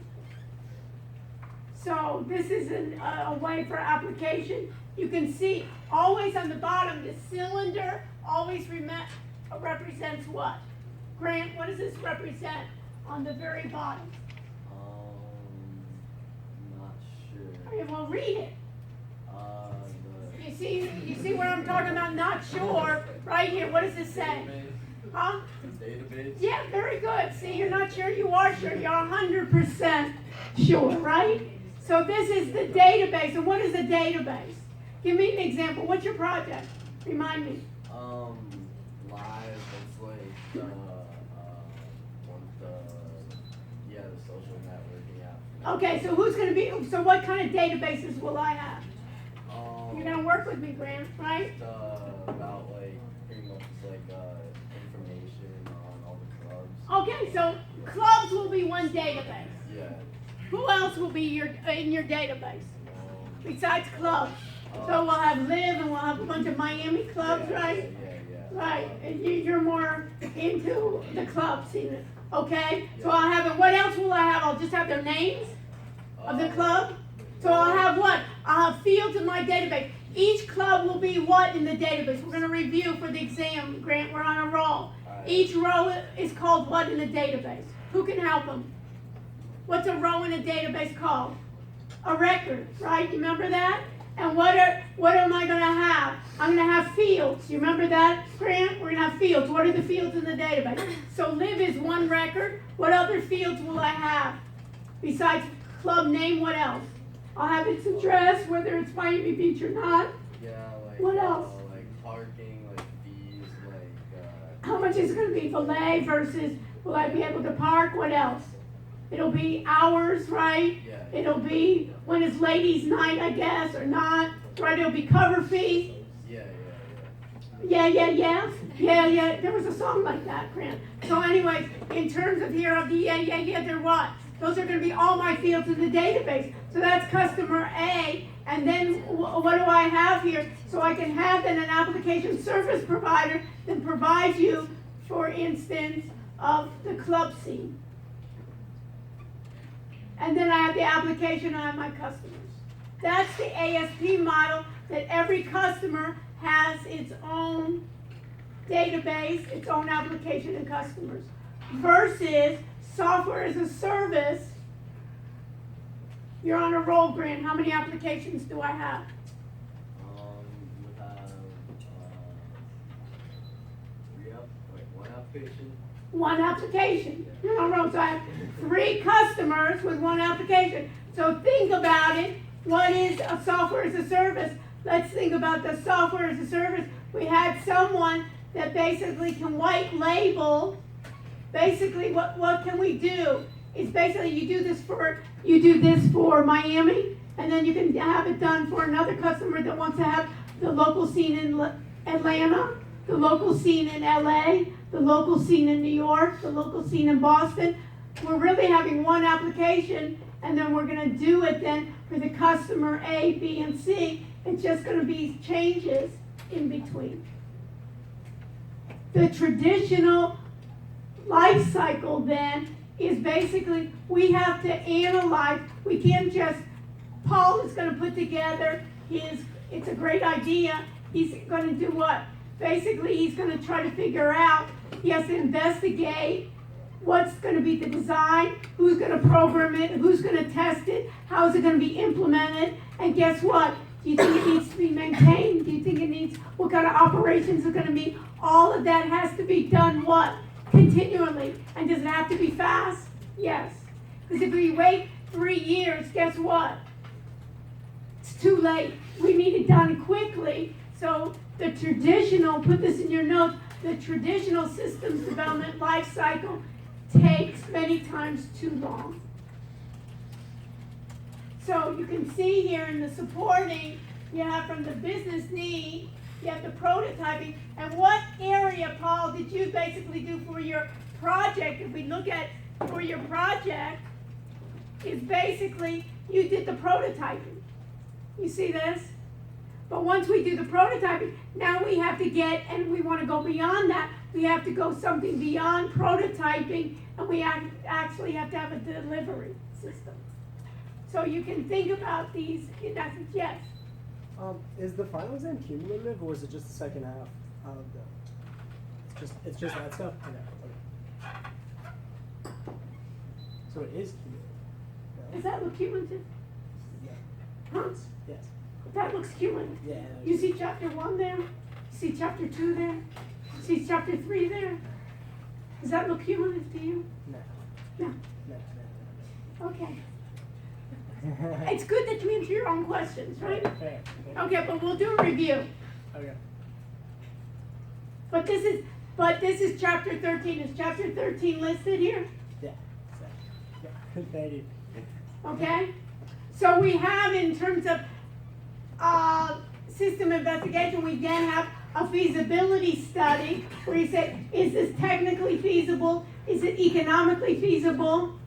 So this is a way for application. You can see always on the bottom, the cylinder always represents what? Grant, what does this represent on the very bottom? Not sure. Okay, well, read it. You see where I'm talking about not sure? Right here, what does it say? Huh? Database? Yeah, very good. See, you're not sure, you are sure. You're 100% sure, right? So this is the database. And what is a database? Give me an example. What's your project? Remind me. Live, it's like, the social networking app. Okay, so who's going to be, so what kind of databases will I have? You're gonna work with me, Grant, right? About like pretty much just like information on all the clubs. Okay, so clubs will be one database. Yeah. Who else will be in your database besides clubs? Uh, So we'll have Live and we'll have a bunch of Miami clubs, yeah, right? Yeah. Right, and you're more into the club scene, okay? So I'll have it, what else will I have? I'll just have their names of the club? So I'll have what? I'll have fields in my database. Each club will be what in the database? We're gonna review for the exam, Grant, we're on a roll. Each row is called what in the database? Who can help them? What's a row in a database called? A record, right? You remember that? And what am I gonna have? I'm gonna have fields. You remember that, Grant? We're gonna have fields. What are the fields in the database? So Live is one record. What other fields will I have? Besides club name, what else? I'll have its address, whether it's Miami Beach or not. Yeah, like What else? Like parking, like fees, like How much is it gonna be? Valet versus will I be able to park? What else? It'll be hours, right? Yeah. It'll be when it's ladies' night, I guess, or not, right? It'll be cover fee. Yeah. Yeah. There was a song like that, Grant. So anyways, in terms of here of the yeah, they're what? Those are gonna be all my fields in the database. So that's customer A, and then what do I have here? So I can have then an application service provider that provides you, for instance, of the club scene. And then I have the application, I have my customers. That's the ASP model, that every customer has its own database, its own application and customers. Versus software as a service, you're on a roll, Grant. How many applications do I have? You have one application. One application. You're on a roll. So I have 3 customers with one application. So think about it. What is a software as a service? Let's think about the software as a service. We had someone that basically can white label. Basically, what can we do? It's basically you do this for Miami, and then you can have it done for another customer that wants to have the local scene in Atlanta, the local scene in LA, the local scene in New York, the local scene in Boston. We're really having one application, and then we're gonna do it then for the customer A, B, and C. It's just gonna be changes in between. The traditional life cycle then is basically, we have to analyze, we can't just, Paul is gonna put together it's a great idea, he's gonna do what? Basically, he's gonna try to figure out, he has to investigate what's gonna be the design, who's gonna program it, who's gonna test it, how is it gonna be implemented, and guess what? Do you think it needs to be maintained? Do you think it needs, what kind of operations are gonna be? All of that has to be done what? Continually. And does it have to be fast? Yes. Because if we wait 3 years, guess what? It's too late. We need it done quickly. So the traditional, put this in your notes, the traditional systems development life cycle takes many times too long. So you can see here in the supporting, you have from the business need, you have the prototyping, and what area, Paul, did you basically do for your project? If we look at for your project, is basically you did the prototyping. You see this? But once we do the prototyping, now we have to get, and we want to go beyond that, we have to go something beyond prototyping, and we actually have to have a delivery system. So you can think about these, in essence, yes. Is the final exam cumulative, or is it just the second half of the? It's just that stuff. Okay. So it is cumulative. Does that look cumulative? Yeah. Huh? Yes. That looks cumulative. Yeah. You see chapter 1 there? You see chapter 2 there? You see chapter 3 there? Does that look cumulative to you? No. No. No. Okay. It's good that you answer your own questions, right? Fair. Okay, but we'll do a review. Okay. But this is chapter 13. Is chapter 13 listed here? Yeah. So, yeah. Thank you. Okay? So we have in terms of system investigation, we then have a feasibility study where you say, is this technically feasible? Is it economically feasible?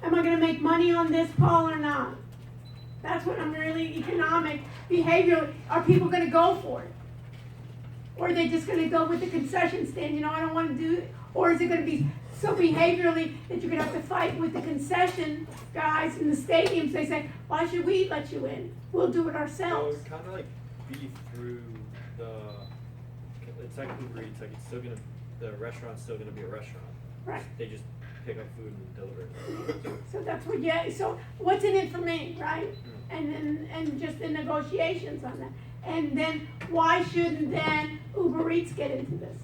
Am I gonna make money on this, Paul, or not? That's what I'm really economic, behavioral. Are people gonna go for it? Or are they just gonna go with the concession stand, I don't wanna do it? Or is it gonna be so behaviorally that you're gonna have to fight with the concession guys in the stadiums? They say, why should we let you in? We'll do it So ourselves. it's kind of like be through it's like Uber Eats, like it's still gonna, the restaurant's still gonna be a restaurant. Right. They just pick up food and deliver it. So that's what, so what's in it for me, right? And just the negotiations on that. And then why shouldn't then Uber Eats get into this?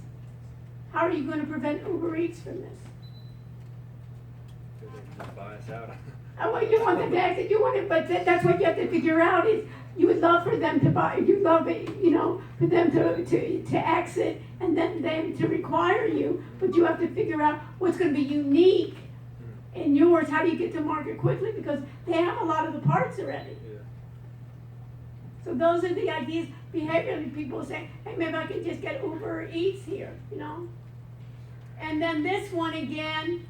How are you gonna prevent Uber Eats from this? They can just buy us out. Well, you want them to exit, you want it, but that's what you have to figure out is, you would love for them to buy, you love it, for them to exit and then them to require you, but you have to figure out what's gonna be unique in yours. How do you get to market quickly? Because they have a lot of the parts already. Yeah. So those are the ideas, behaviorally people say, hey, maybe I can just get Uber Eats here, And then this one again,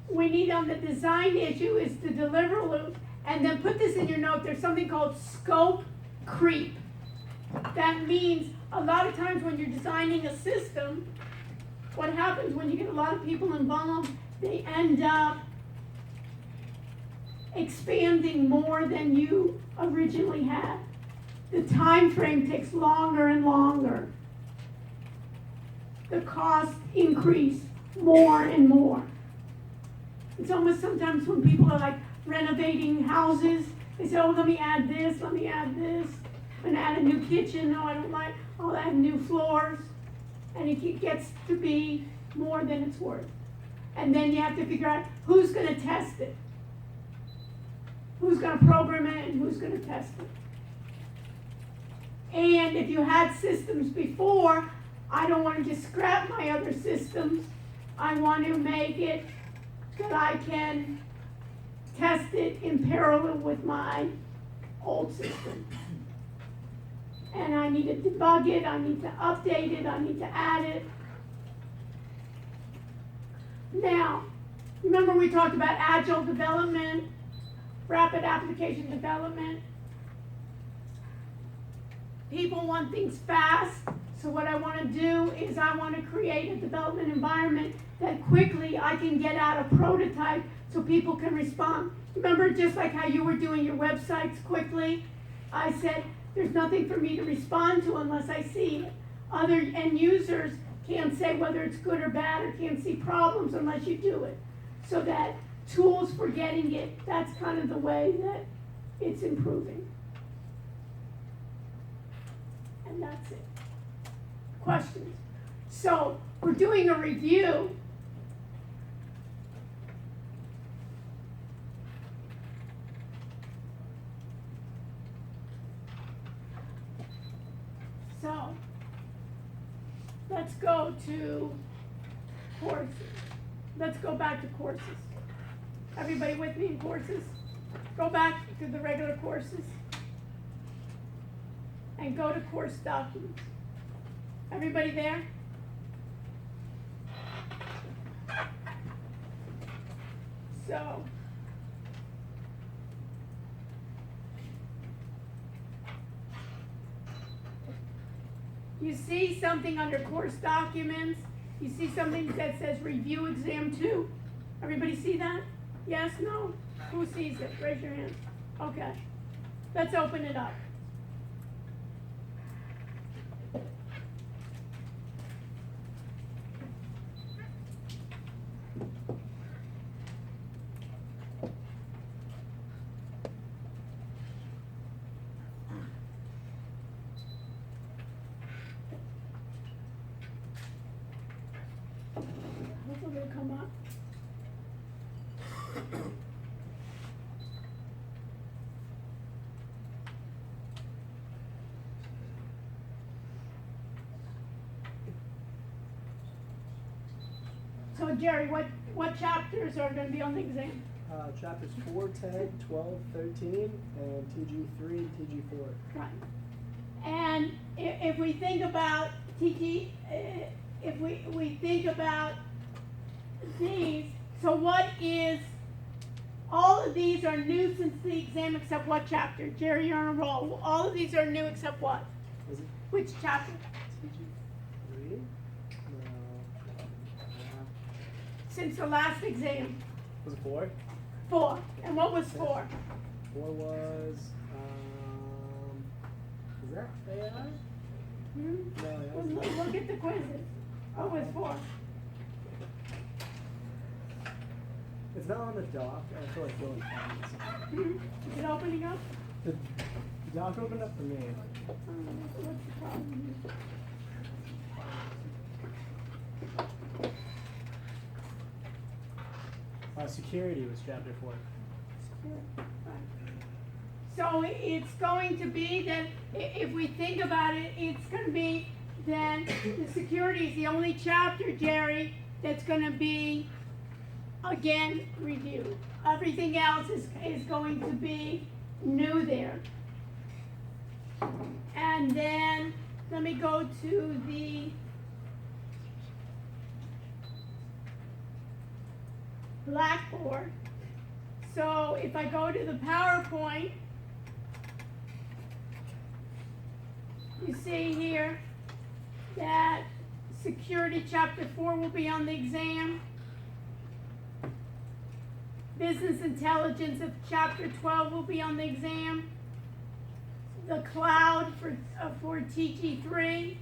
we need on the design issue is the deliverable, and then put this in your note, there's something called scope creep. That means a lot of times when you're designing a system, what happens when you get a lot of people involved, they end up expanding more than you originally had. The time frame takes longer and longer. The costs increase more and more. It's almost sometimes when people are like renovating houses, they say, oh, let me add this, let me add this. I'm gonna add a new kitchen, no, I don't like, I'll add new floors. And it gets to be more than it's worth. And then you have to figure out who's gonna test it. Who's gonna program it and who's gonna test it. And if you had systems before, I don't wanna just scrap my other systems. I want to make it that I can test it in parallel with my old system. And I need to debug it, I need to update it, I need to add it. Now, remember we talked about agile development, rapid application development. People want things fast, so what I want to do is I want to create a development environment that quickly I can get out a prototype so people can respond. Remember just like how you were doing your websites quickly? I said, there's nothing for me to respond to unless I see it. Other end users can't say whether it's good or bad or can't see problems unless you do it. So that tools for getting it, that's kind of the way that it's improving. And that's it. Questions? So we're doing a review. So let's go to courses. Let's go back to courses. Everybody with me in courses? Go back to the regular courses and go to course documents. Everybody there? So, you see something under course documents, you see something that says review exam 2. Everybody see that? Yes, no? Who sees it? Raise your hand. Okay. Let's open it up. Hopefully it'll come up. So Jerry, what chapters are going to be on the exam? chapters 4, 10, 12, 13, and TG3 and TG4. Right. And if we think about TG, if we think about these, so what is, all of these are new since the exam except what chapter? Jerry, you're on a roll. All of these are new except what? Was it Which chapter? TG3? No. Since the last exam? Was it 4? 4. And what was 4? 4 was, is that AI? Hmm? No, that Well, was look at the quizzes. What was 4? It's not on the doc. I feel like going find this. Hmm? Is it opening up? The doc opened up for me. What's the problem? Security was chapter 4. So it's going to be that, if we think about it, it's going to be then the security is the only chapter, Jerry, that's going to be, again, reviewed. Everything else is going to be new there. And then, let me go to the Blackboard. So if I go to the PowerPoint, you see here that security chapter 4 will be on the exam. Business intelligence of chapter 12 will be on the exam. The cloud for TG3.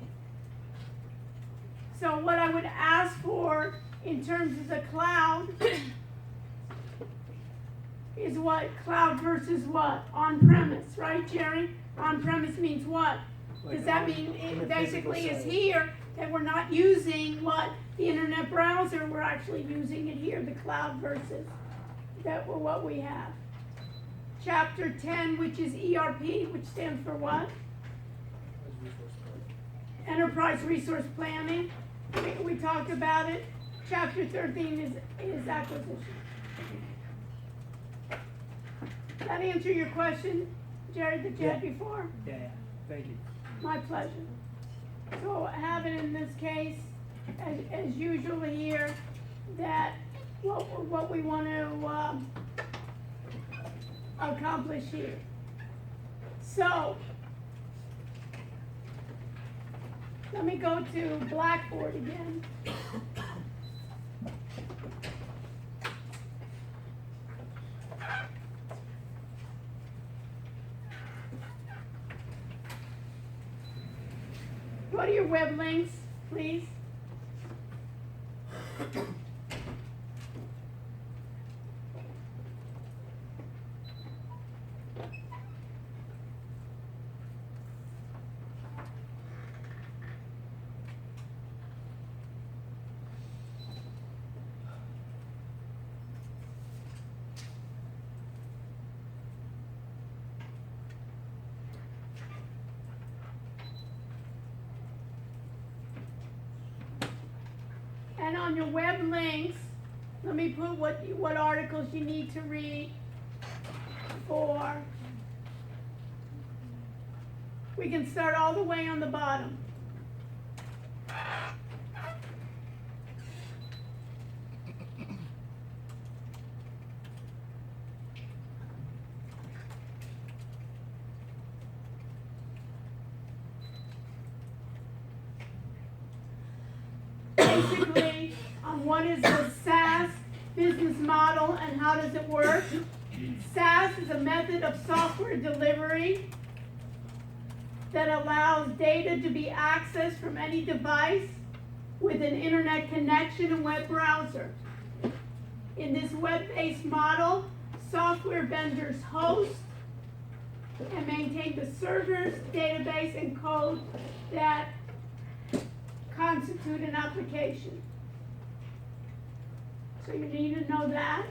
So what I would ask for in terms of the cloud is what? Cloud versus what? On-premise, right, Jerry? On-premise means what? Does that mean it basically is here that we're not using what? The internet browser, we're actually using it here, the cloud versus what we have. Chapter 10, which is ERP, which stands for what? Enterprise Resource Planning. We talked about it. Chapter 13 is acquisition. That answer your question, Jared, that you had before? Yeah, thank you. My pleasure. So have it in this case, as usual here, that what we want to accomplish here. So, let me go to Blackboard again. Go to your web links, please. And on your web links, let me put what articles you need to read for. We can start all the way on the bottom. Basically, what is the SaaS business model and how does it work? SaaS is a method of software delivery that allows data to be accessed from any device with an internet connection and web browser. In this web-based model, software vendors host and maintain the servers, database, and code that constitute an application. So you need to know that.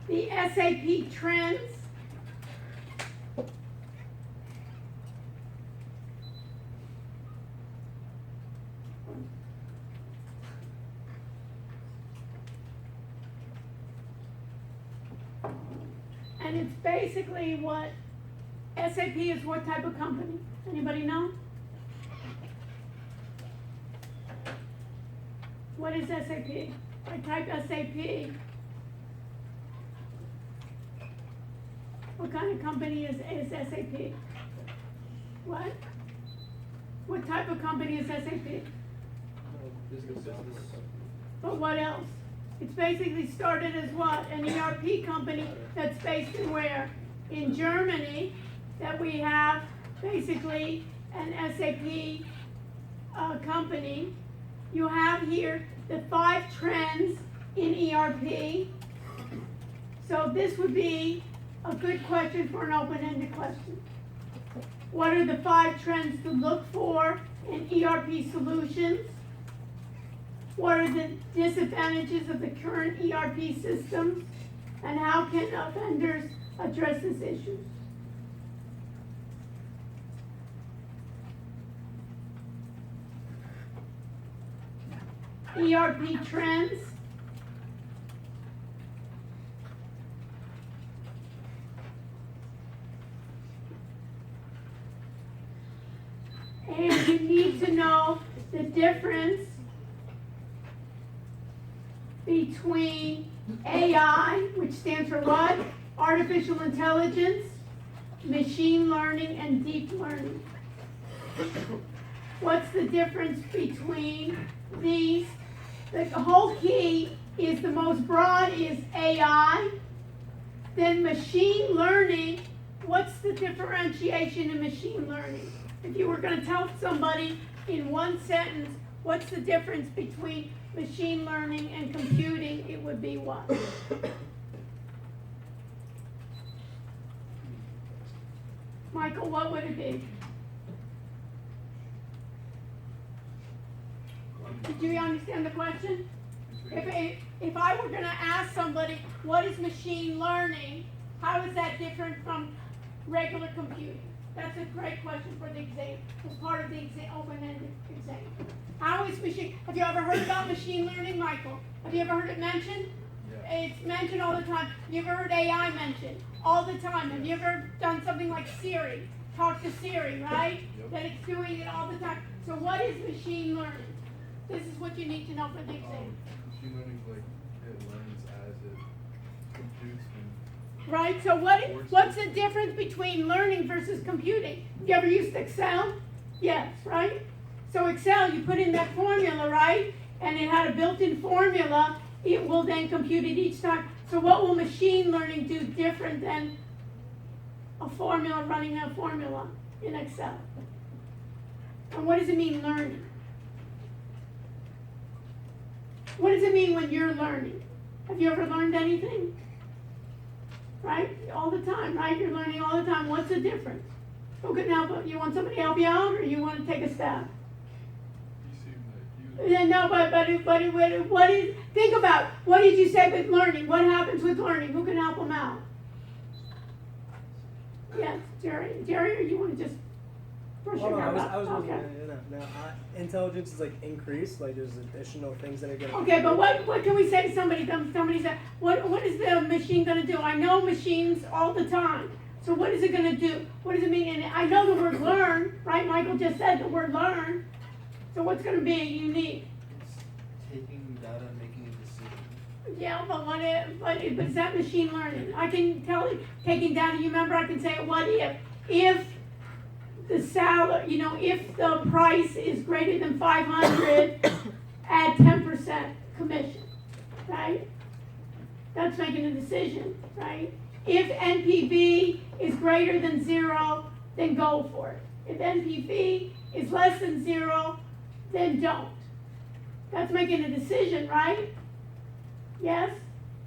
The SAP trends. And it's basically what, SAP is what type of company? Anybody know? What is SAP? I type SAP. What kind of company is SAP? What? What type of company is SAP? Business. But what else? It's basically started as what? An ERP company that's based in where? In Germany, that we have basically an SAP company. You have here the 5 trends in ERP. So this would be a good question for an open-ended question. What are the 5 trends to look for in ERP solutions? What are the disadvantages of the current ERP systems? And how can vendors address this issue? ERP trends. And you need to know the difference between AI, which stands for what? Artificial intelligence, machine learning, and deep learning. What's the difference between these? The whole key is the most broad is AI, then machine learning. What's the differentiation in machine learning? If you were going to tell somebody in one sentence, what's the difference between machine learning and computing, it would be what? Michael, what would it be? Did you understand the question? If I were going to ask somebody, what is machine learning? How is that different from regular computing? That's a great question for the exam, as part of the open-ended exam. How is machine? Have you ever heard about machine learning, Michael? Have you ever heard it mentioned? Yeah. It's mentioned all the time. Have you ever heard AI mentioned? All the time. Have you ever done something like Siri? Talk to Siri, right? Yep. That it's doing it all the time. So what is machine learning? This is what you need to know for the exam. Machine learning is like it learns as it computes and right, so what's the difference between learning versus computing? You ever used Excel? Yes, right? So Excel, you put in that formula, right? And it had a built-in formula. It will then compute it each time. So what will machine learning do different than a formula running a formula in Excel? And what does it mean, learning? What does it mean when you're learning? Have you ever learned anything? Right? All the time, right? You're learning all the time. What's the difference? Who can help? You want somebody to help you out, or you want to take a stab? you seem like you Yeah, no, but what is? Think about what did you say with learning? What happens with learning? Who can help them out? Yes, Jerry, or you want to just push Oh, your no, hair I was up? looking Okay. at it. No, intelligence is like increased. Like there's additional things that are getting. Okay, but what can we say to somebody? Somebody said, what is the machine going to do? I know machines all the time. So what is it going to do? What does it mean? And I know the word learn, right? Michael just said the word learn. So what's going to be unique? it's taking data and making a decision. Yeah, but is that machine learning? I can tell you, taking data, you remember I can say, what if the salary, if the price is greater than 500, add 10% commission, right? That's making a decision, right? If NPV is greater than 0, then go for it. If NPV is less than 0, then don't. That's making a decision, right? Yes?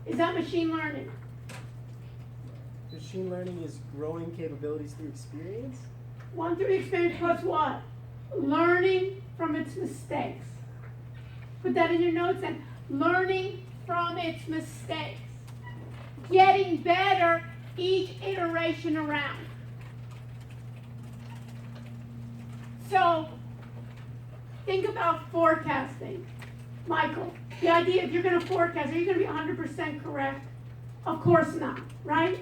Is that machine learning? Machine learning is growing capabilities through experience. 1 through experience plus what? Learning from its mistakes. Put that in your notes and learning from its mistakes. Getting better each iteration around. So, think about forecasting. Michael, the idea if you're going to forecast, are you going to be 100% correct? Of course not, right?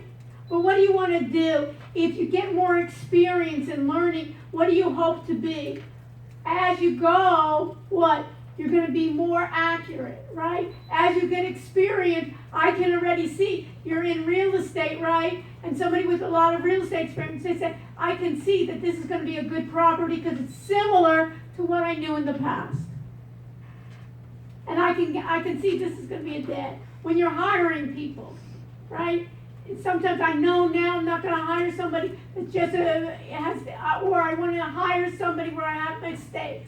But what do you want to do? If you get more experience in learning, what do you hope to be? As you go, what? You're going to be more accurate, right? As you get experience, I can already see you're in real estate, right? And somebody with a lot of real estate experience, they say, I can see that this is going to be a good property because it's similar to what I knew in the past. And I can see this is going to be a debt. When you're hiring people, right? Sometimes I know now I'm not going to hire somebody that just or I want to hire somebody where I have mistakes.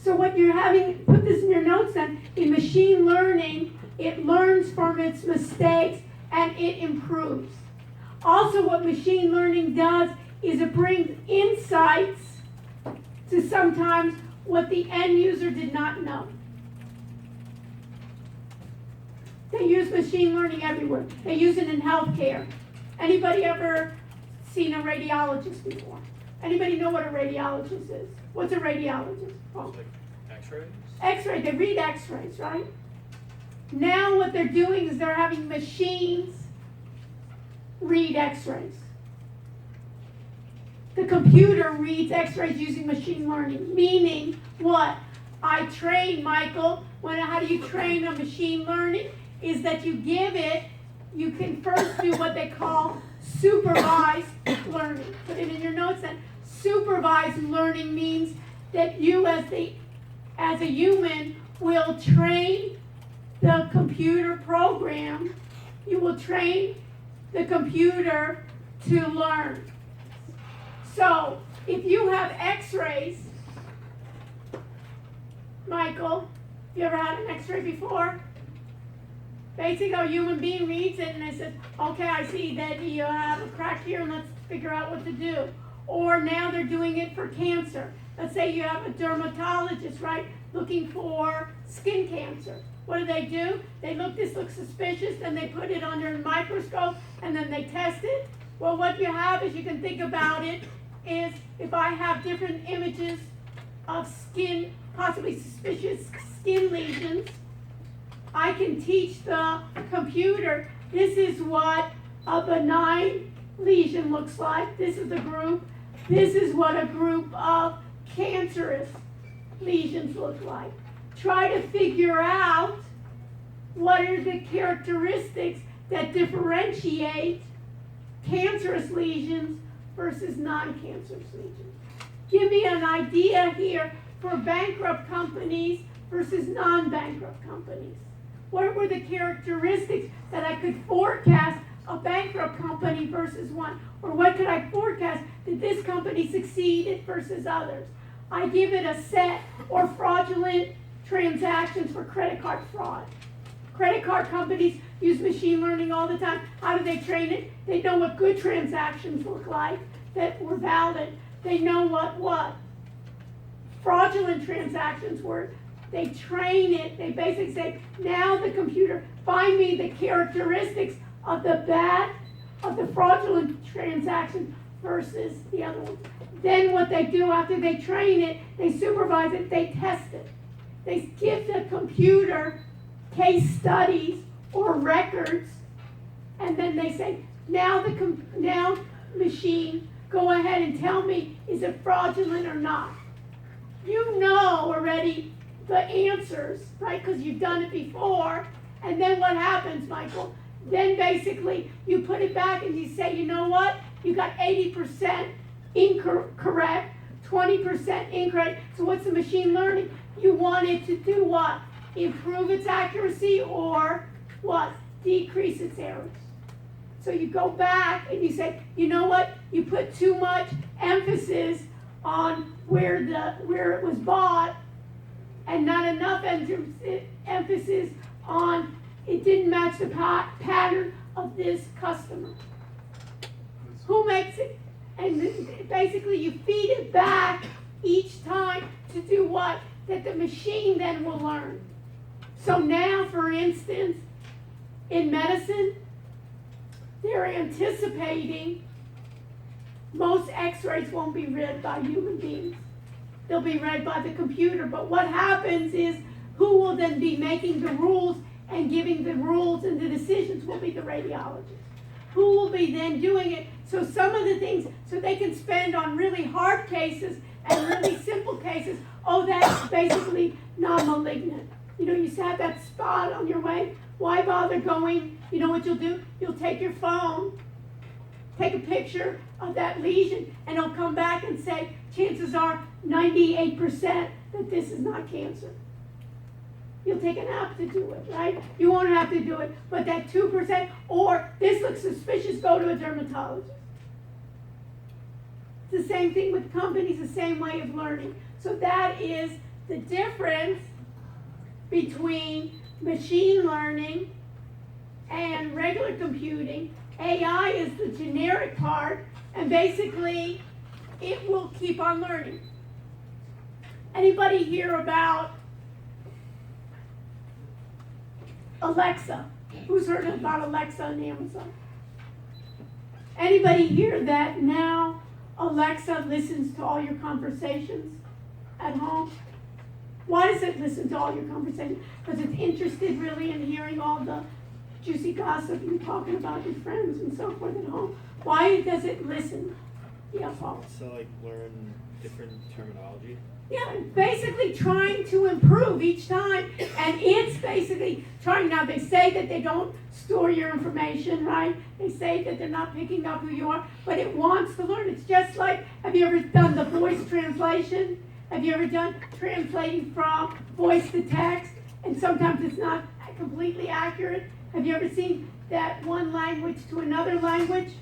So what you're having, put this in your notes then, in machine learning, it learns from its mistakes and it improves. Also what machine learning does is it brings insights to sometimes what the end user did not know. They use machine learning everywhere. They use it in healthcare. Anybody ever seen a radiologist before? Anybody know what a radiologist is? What's a radiologist? Oh. Like X-rays? X-ray, they read X-rays, right? Now what they're doing is they're having machines read X-rays. The computer reads X-rays using machine learning, meaning what? I train, Michael, how do you train a machine learning? Is that you give it, you can first do what they call supervised learning. Put it in your notes then. Supervised learning means that you as a human will train the computer program, you will train the computer to learn. So if you have X-rays, Michael, you ever had an X-ray before? Basically, a human being reads it and they says, okay, I see that you have a crack here and let's figure out what to do. Or now they're doing it for cancer. Let's say you have a dermatologist, right, looking for skin cancer. What do? This looks suspicious, then they put it under a microscope and then they test it. Well, what you have is you can think about it is if I have different images of skin, possibly suspicious skin lesions, I can teach the computer, this is what a benign lesion looks like. This is the group. This is what a group of cancerous lesions look like. Try to figure out what are the characteristics that differentiate cancerous lesions versus non-cancerous lesions. Give me an idea here for bankrupt companies versus non-bankrupt companies. What were the characteristics that I could forecast a bankrupt company versus one? Or what could I forecast that this company succeeded versus others? I give it a set or fraudulent transactions for credit card fraud. Credit card companies use machine learning all the time. How do they train it? They know what good transactions look like that were valid. They know what fraudulent transactions were. They train it. They basically say, now the computer, find me the characteristics of the fraudulent transaction versus the other one. Then what they do after they train it, they supervise it, they test it. They give the computer case studies or records, and then they say, now machine, go ahead and tell me, is it fraudulent or not? You know already the answers, right? Because you've done it before. And then what happens, Michael? Then basically you put it back and you say, you know what? You got 80% incorrect, 20% incorrect. So what's the machine learning? You want it to do what? Improve its accuracy or what? Decrease its errors. So you go back and you say, you know what? You put too much emphasis on where it was bought and not enough emphasis on it didn't match the pattern of this customer. Who makes it? And basically you feed it back each time to do what? That the machine then will learn. So now, for instance, in medicine, they're anticipating most x-rays won't be read by human beings. They'll be read by the computer. But what happens is who will then be making the rules and giving the rules and the decisions will be the radiologist. who will be then doing it? So some of the things, so they can spend on really hard cases and really simple cases, oh, that's basically non-malignant. You know, you have that spot on your way, why bother going? You know what you'll do? You'll take your phone, take a picture of that lesion, and it'll come back and say, chances are 98% that this is not cancer. You'll take an app to do it, right? You won't have to do it, but that 2%, or this looks suspicious, go to a dermatologist. It's the same thing with companies, the same way of learning. So that is the difference between machine learning and regular computing. AI is the generic part, and basically it will keep on learning. Anybody hear about Alexa? Who's heard about Alexa on Amazon? Anybody hear that now Alexa listens to all your conversations at home? Why does it listen to all your conversations? Because it's interested really in hearing all the juicy gossip you're talking about your friends and so forth at home. Why does it listen? Yeah, Paul. So like learn different terminology. Yeah, basically trying to improve each time, and it's basically trying. Now they say that they don't store your information, right? They say that they're not picking up who you are, but it wants to learn. It's just like, have you ever done the voice translation? Have you ever done translating from voice to text? And sometimes it's not completely accurate. Have you ever seen that one language to another language?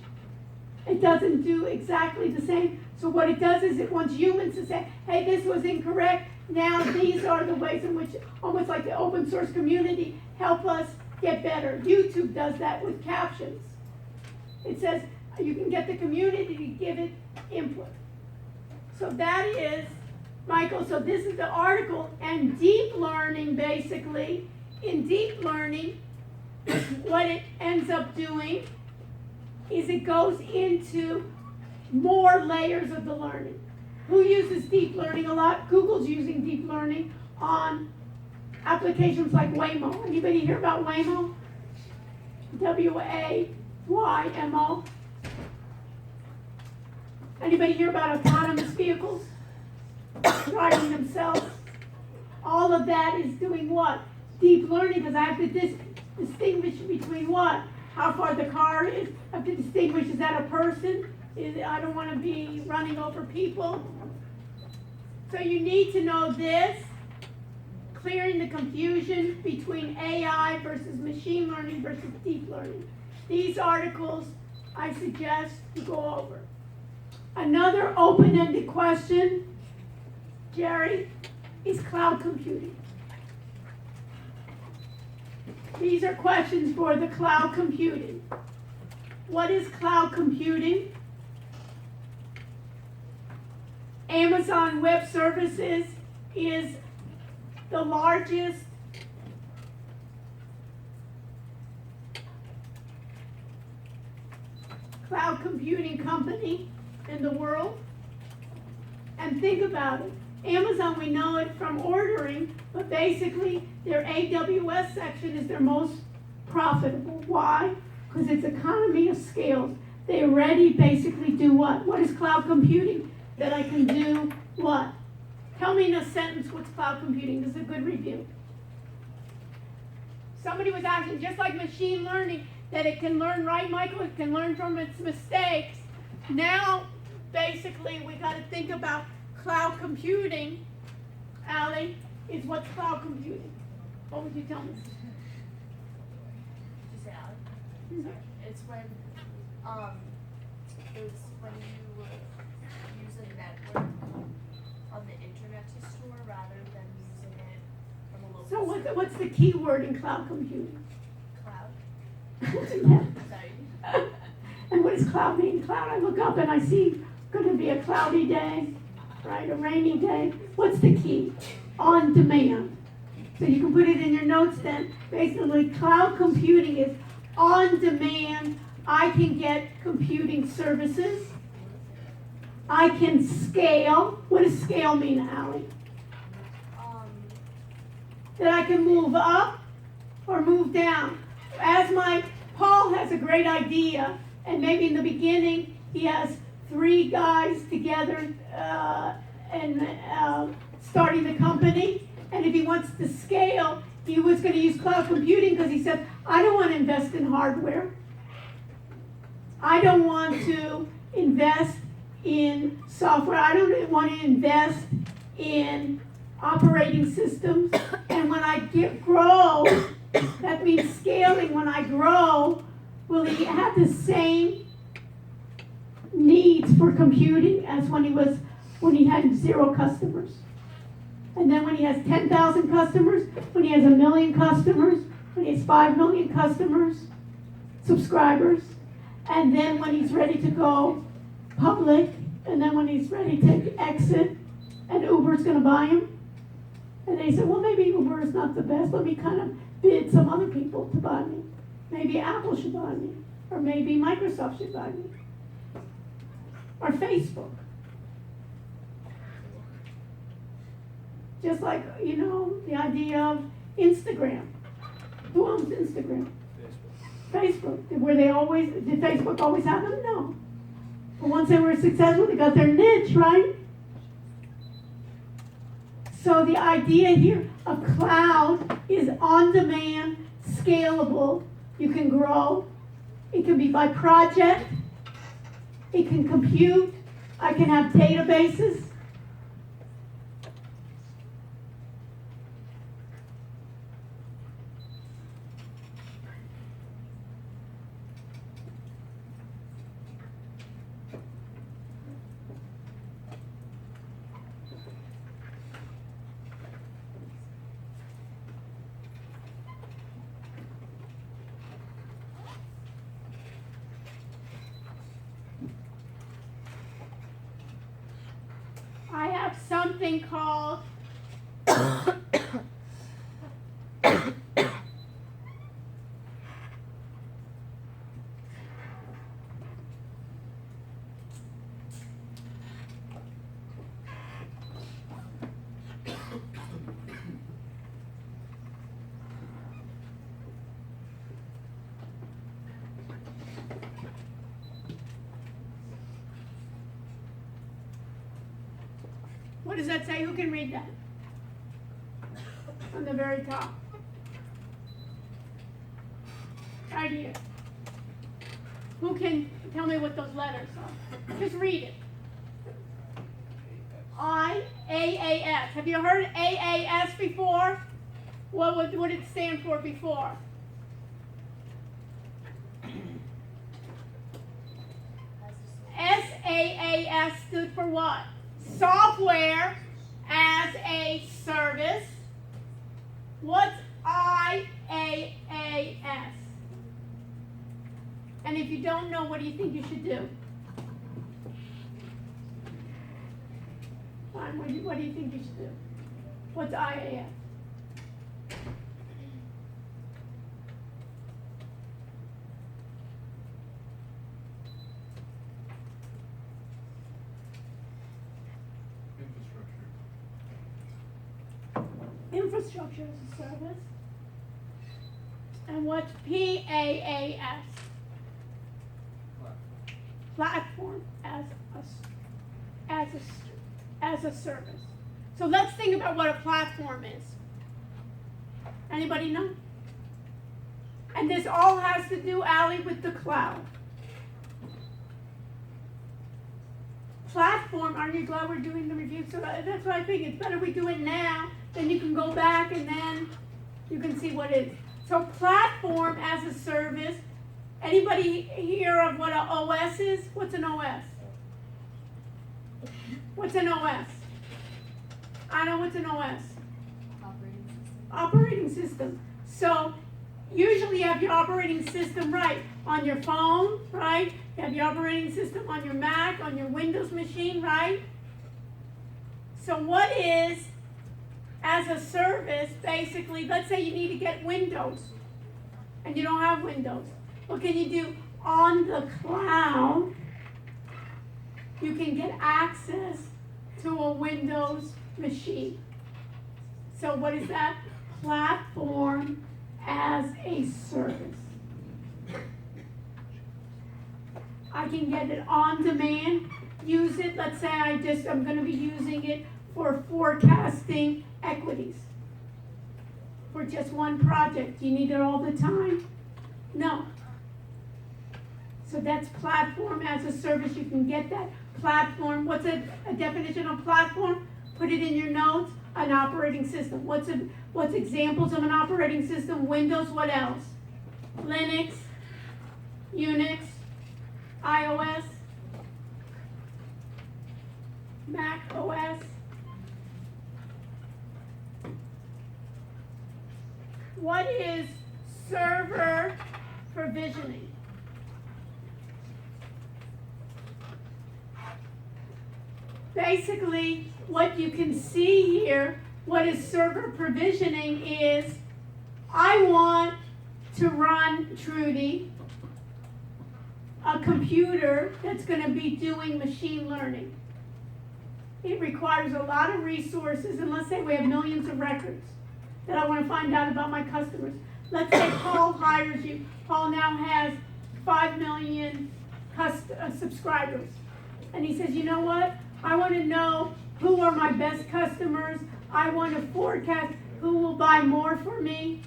It doesn't do exactly the same. So what it does is it wants humans to say, hey, this was incorrect. Now these are the ways in which, almost like the open source community, help us get better. YouTube does that with captions. It says you can get the community to give it input. So that is, Michael, so this is the article, and deep learning basically, in deep learning, what it ends up doing is it goes into more layers of the learning. Who uses deep learning a lot? Google's using deep learning on applications like Waymo. Anybody hear about Waymo? W-A-Y-M-O. Anybody hear about autonomous vehicles? Driving themselves? All of that is doing what? Deep learning, because I have to distinguish between what? How far the car is. I have to distinguish, is that a person? I don't want to be running over people. So you need to know this, clearing the confusion between AI versus machine learning versus deep learning. These articles I suggest you go over. Another open-ended question, Jerry, is cloud computing. These are questions for the cloud computing. What is cloud computing? Amazon Web Services is the largest cloud computing company in the world. And think about it. Amazon, we know it from ordering, but basically their AWS section is their most profitable. Why? Because it's economy of scale. They already basically do what? What is cloud computing? That I can do what? Tell me in a sentence what's cloud computing. This is a good review. Somebody was asking, just like machine learning, that it can learn, right, Michael? It can learn from its mistakes. Now, basically, we got to think about cloud computing. Allie, is what's cloud computing? What would you tell me? Did you say Alex? Sorry. It's when you use a network on the internet to store rather than using it from a local So server. what's the key word in cloud computing? Cloud? Yeah. Sorry. And what does cloud mean? Cloud, I look up and I see going to be a cloudy day, right? A rainy day. What's the key? On demand. So you can put it in your notes then. Basically, cloud computing is on demand. I can get computing services. I can scale. What does scale mean, Allie? That I can move up or move down. As my Paul has a great idea, and maybe in the beginning, he has 3 guys together, and starting the company, and if he wants to scale, he was gonna use cloud computing, because he said, I don't wanna invest in hardware. I don't want to invest in software. I don't want to invest in operating systems. And when I grow, that means scaling. When I grow, will he have the same needs for computing as when he had 0 customers? And then when he has 10,000 customers, when he has 1 million customers, when he has 5 million customers, subscribers, and then when he's ready to go public, and then when he's ready to exit, and Uber's gonna buy him, and they said, well, maybe Uber is not the best, let me kind of bid some other people to buy me. Maybe Apple should buy me, or maybe Microsoft should buy me, or Facebook. Just like, the idea of Instagram. Who owns Instagram? Facebook. Did Facebook always have them? No. But once they were successful, they got their niche, right? So the idea here of cloud is on-demand, scalable. You can grow. It can be by project. It can compute. I can have databases. I have something called what does that say? Who can read that? On the very top. Right here. Who can tell me what those letters are? Just read it. IaaS. Have you heard AAS before? What did it stand for before? SaaS stood for what? Software as a service. What's IaaS? And if you don't know, what do you think you should do? Fine, what do you think you should do? What's IaaS? Infrastructure as a service. And what's PaaS? Platform as a service. So let's think about what a platform is. Anybody know? And this all has to do, Allie, with the cloud. Platform, aren't you glad we're doing the review? So that's what I think. It's better we do it now, then you can go back and then you can see what it is. So platform as a service. Anybody hear of what an OS is? What's an OS? What's an OS? I know what's an OS. Operating system. So usually you have your operating system right on your phone, right? You have your operating system on your Mac, on your Windows machine, right? So what is, as a service, basically, let's say you need to get Windows and you don't have Windows. What can you do? On the cloud, you can get access to a Windows machine. So what is that? Platform as a service. I can get it on demand, use it, let's say I'm gonna be using it for forecasting equities. For just one project, do you need it all the time? No. So that's platform as a service, you can get that platform. What's a definition of platform? Put it in your notes, an operating system. What's examples of an operating system? Windows, what else? Linux, Unix, iOS, Mac OS. What is server provisioning? Basically, what you can see here, what is server provisioning is, I want to run, Trudy, a computer that's going to be doing machine learning. It requires a lot of resources, and let's say we have millions of records that I want to find out about my customers. Let's say Paul hires you. Paul now has 5 million subscribers. And he says, you know what? I want to know who are my best customers. I want to forecast who will buy more for me,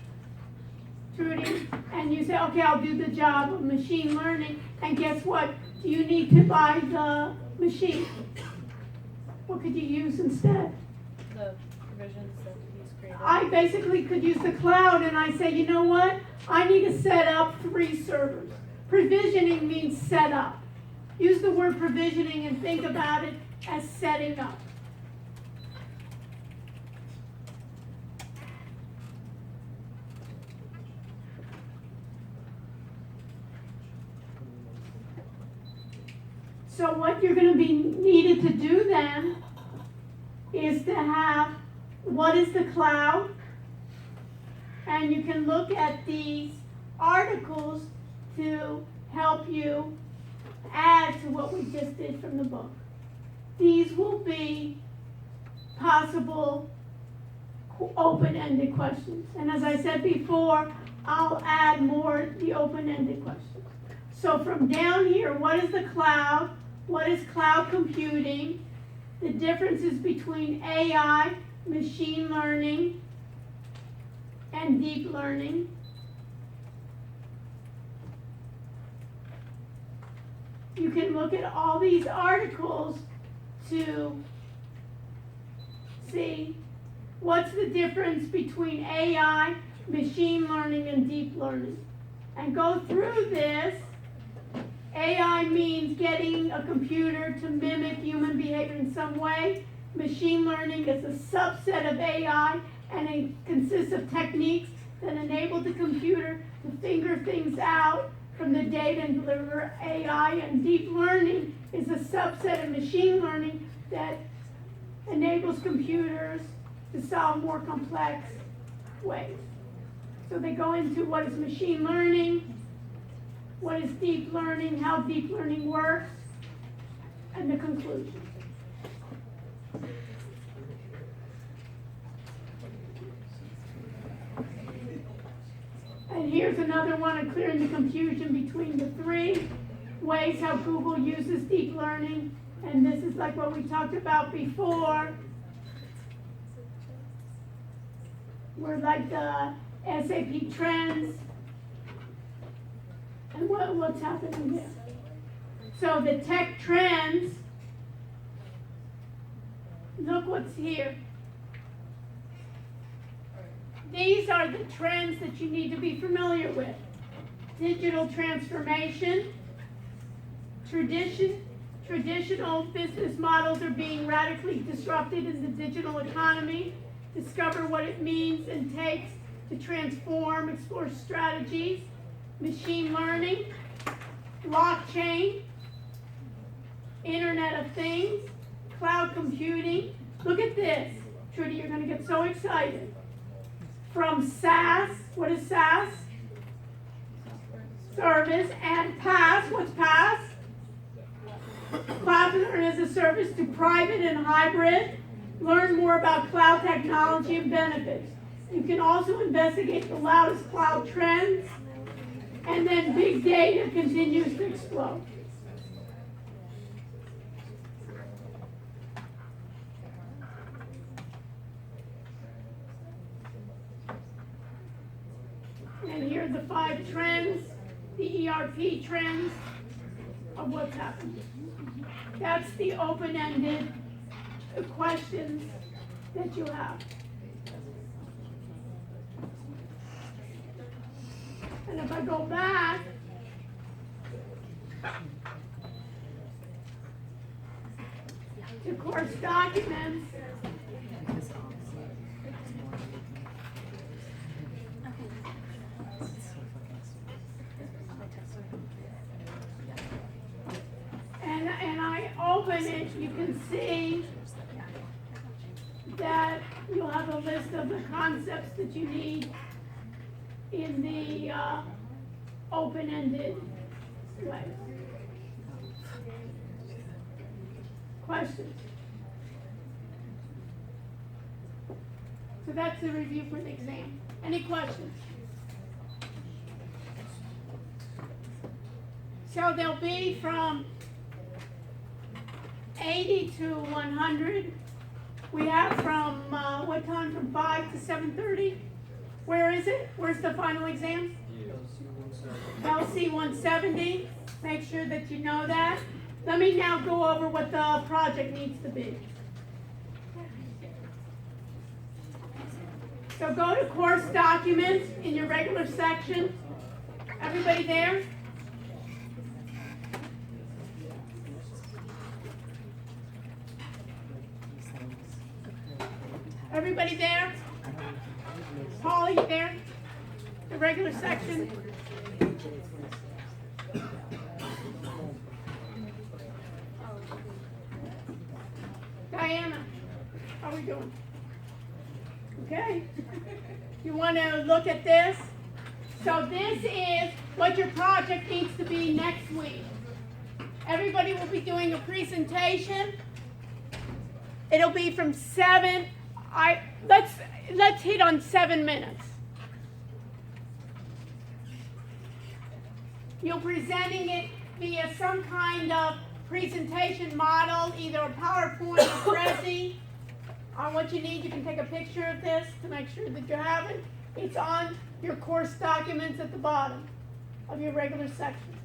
Trudy. And you say, okay, I'll do the job of machine learning. And guess what? Do you need to buy the machine? What could you use instead? The provisions that he's created. I basically could use the cloud, and I say, you know what? I need to set up 3 servers. Provisioning means set up. Use the word provisioning and think about it as setting up. So what you're going to be needed to do then is to have, what is the cloud? And you can look at these articles to help you add to what we just did from the book. These will be possible open-ended questions. And as I said before, I'll add more the open-ended questions. So from down here, what is the cloud? What is cloud computing? The differences between AI, machine learning, and deep learning. You can look at all these articles to see what's the difference between AI, machine learning, and deep learning. And go through this. AI means getting a computer to mimic human behavior in some way. Machine learning is a subset of AI, and it consists of techniques that enable the computer to figure things out from the data and deliver AI. And deep learning is a subset of machine learning that enables computers to solve more complex ways. So they go into what is machine learning, what is deep learning, how deep learning works, and the conclusion. And here's another one of clearing the confusion between the 3 ways how Google uses deep learning. And this is like what we talked about before. We're like the SAP trends. And what's happening there? So the tech trends, look what's here. These are the trends that you need to be familiar with. Digital transformation, traditional business models are being radically disrupted in the digital economy. Discover what it means and takes to transform, explore strategies. Machine learning, blockchain, Internet of Things, cloud computing. Look at this. Trudy, you're going to get so excited. From SaaS, what is SaaS? Service, and PaaS, what's PaaS? Platform as a service, to private and hybrid. Learn more about cloud technology and benefits. You can also investigate the loudest cloud trends. And then big data continues to explode. And here are the 5 trends, the ERP trends of what's happening. That's the open-ended questions that you have. And if I go back, to course documents, and I open it, you can see that you'll have a list of the concepts that you need in the open-ended way. Questions? So that's the review for the exam. Any questions? So they'll be from 80 to 100. We have from, what time? From 5 to 7:30? Where is it? Where's the final exam? LC 170. Make sure that you know that. Let me now go over what the project needs to be. So go to course documents in your regular section. Everybody there? Everybody there? Paul, you there? The regular section? Diana, how are we doing? Okay. You want to look at this? So this is what your project needs to be next week. Everybody will be doing a presentation. It'll be from 7. Let's hit on 7 minutes. You're presenting it via some kind of presentation model, either a PowerPoint or Prezi. What you need, you can take a picture of this to make sure that you have it. It's on your course documents at the bottom of your regular section.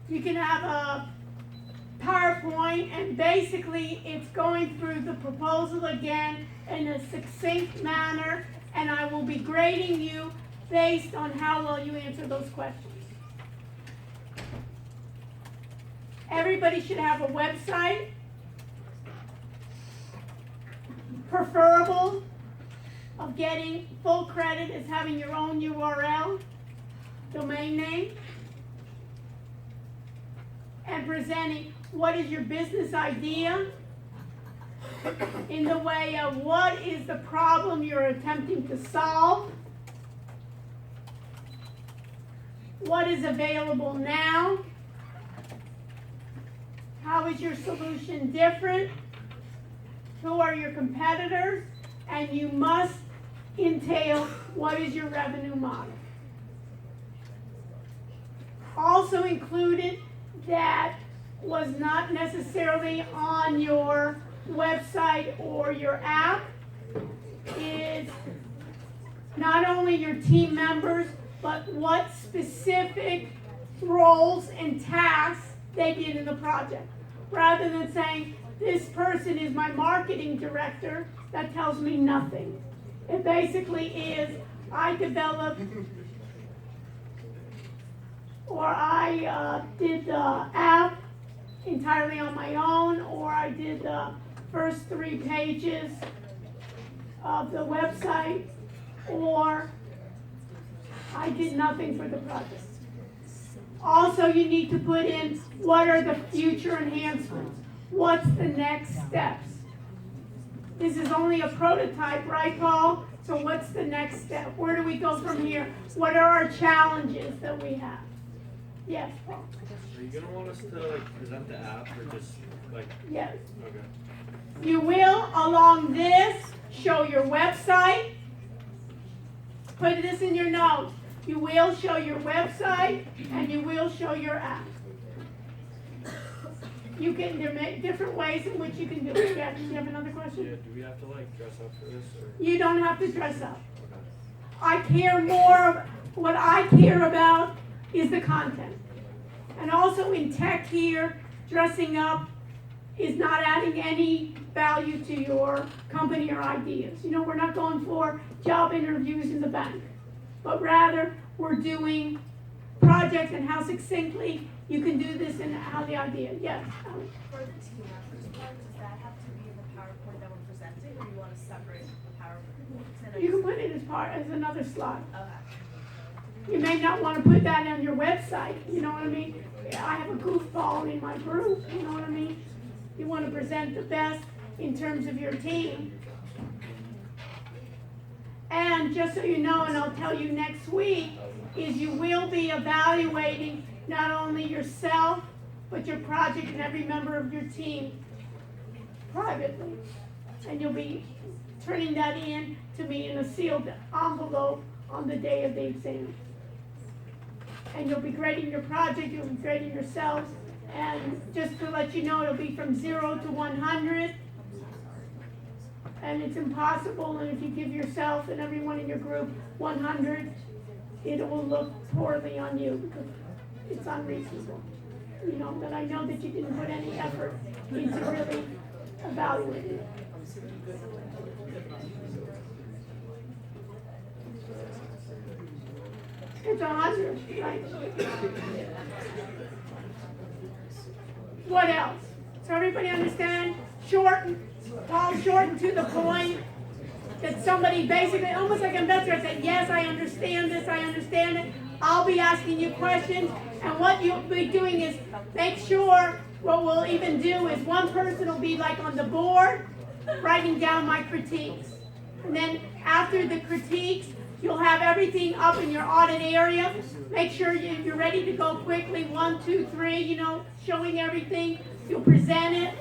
You can have a PowerPoint, and basically it's going through the proposal again in a succinct manner, and I will be grading you based on how well you answer those questions. Everybody should have a website. Preferable of getting full credit is having your own URL, domain name, and presenting what is your business idea in the way of what is the problem you're attempting to solve, what is available now, how is your solution different, who are your competitors, and you must entail what is your revenue model. Also included that was not necessarily on your website or your app is not only your team members, but what specific roles and tasks they did in the project. Rather than saying, this person is my marketing director, that tells me nothing. It basically is, I developed or I did the app entirely on my own, or I did the first 3 pages of the website, or I did nothing for the project. Also, you need to put in what are the future enhancements? What's the next steps? This is only a prototype, right, Paul? So what's the next step? Where do we go from here? What are our challenges that we have? Yes, Paul? Are you gonna want us to like present the app or just like? Yes. Okay. You will, along this, show your website. Put this in your notes. You will show your website and you will show your app. there may different ways in which you can do it. Yeah, do you have another Yeah, question? do we have to like dress up for this or? You don't have to dress up. Okay. I care more, what I care about is the content. And also in tech here, dressing up is not adding any value to your company or ideas. You know, we're not going for job interviews in the bank, but rather we're doing projects and how succinctly you can do this and how the idea, yes. For the team members part, does that have to be in the PowerPoint that we're presenting, or you want to separate the PowerPoint? 'Cause I know You can put it as part, as another slide. Okay. You may not want to put that on your website, you know what I mean? I have a goofball in my group, you know what I mean? You want to present the best in terms of your team. And just so you know, and I'll tell you next week, is you will be evaluating not only yourself, but your project and every member of your team privately. And you'll be turning that in to me in a sealed envelope on the day of the exam. And you'll be grading your project, you'll be grading yourselves, and just to let you know, it'll be from 0 to 100. And it's impossible, and if you give yourself and everyone in your group 100, it will look poorly on you because it's unreasonable. You know, that I know that you didn't put any effort into really evaluating it. It's 100, right? What else? So everybody understand? Shorten, Paul, shorten to the point that somebody basically, almost like an investor, said, yes, I understand this, I understand it. I'll be asking you questions, and what you'll be doing is make sure, what we'll even do is one person will be like on the board, writing down my critiques. And then after the critiques, you'll have everything up in your audit area. Make sure you're ready to go quickly, 1, 2, 3, you know, showing everything. You'll present it.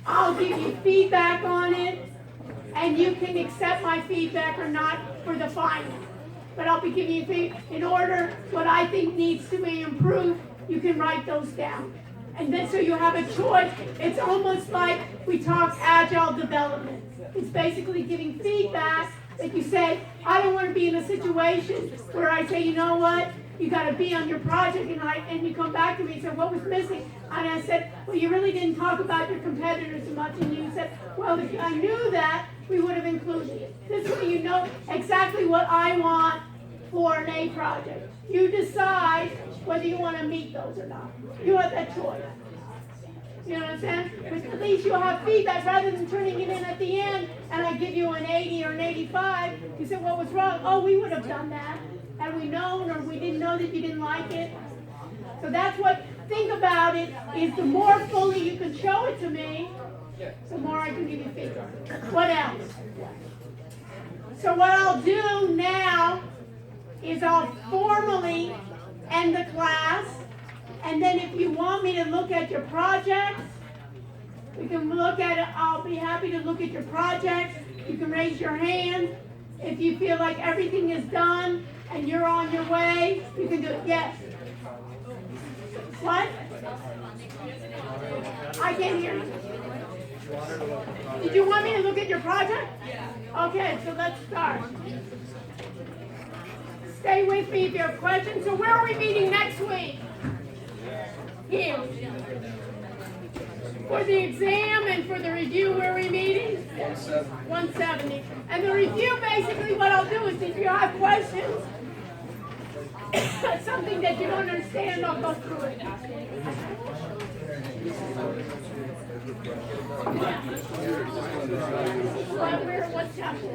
I'll give you feedback on it, and you can accept my feedback or not for the final. But I'll be giving you feedback. In order, what I think needs to be improved, you can write those down. And then so you have a choice. It's almost like we talk agile development. It's basically giving feedback that you say, I don't want to be in a situation where I say, you know what, you got to be on your project, and you come back to me and say, what was missing? And I said, well, you really didn't talk about your competitors as much. And you said, well, if I knew that, we would have included it. This way you know exactly what I want for an A project. You decide whether you want to meet those or not. You have that choice. You know what I'm saying? But at least you'll have feedback rather than turning it in at the end and I give you an 80 or an 85. You say, what was wrong? Oh, we would have done that. Had we known, or we didn't know that you didn't like it. So that's what, think about it, is the more fully you can show it to me, the more I can give you feedback. What else? So what I'll do now is I'll formally end the class. And then if you want me to look at your projects, we can look at it. I'll be happy to look at your projects. You can raise your hand. If you feel like everything is done and you're on your way, you can do it. Yes. What? I can't hear you. Did you want me to look at your project? Okay, so let's start. Stay with me if you have questions. So where are we meeting next week? Here. For the exam and for the review, where are we meeting? 170. And the review, basically what I'll do is if you have questions, something that you don't understand, I'll go through it. What chapter?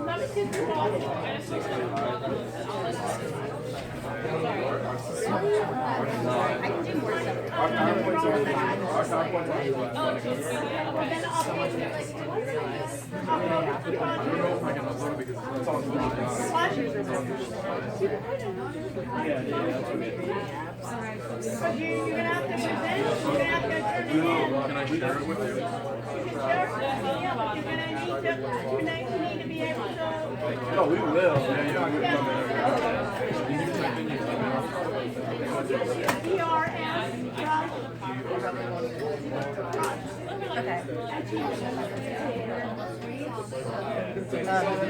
Let me see through all of them. But you're gonna have to present, you're gonna have to turn Can I share it with you? Yeah, but you're gonna you need to be able to. No, we will. Yeah,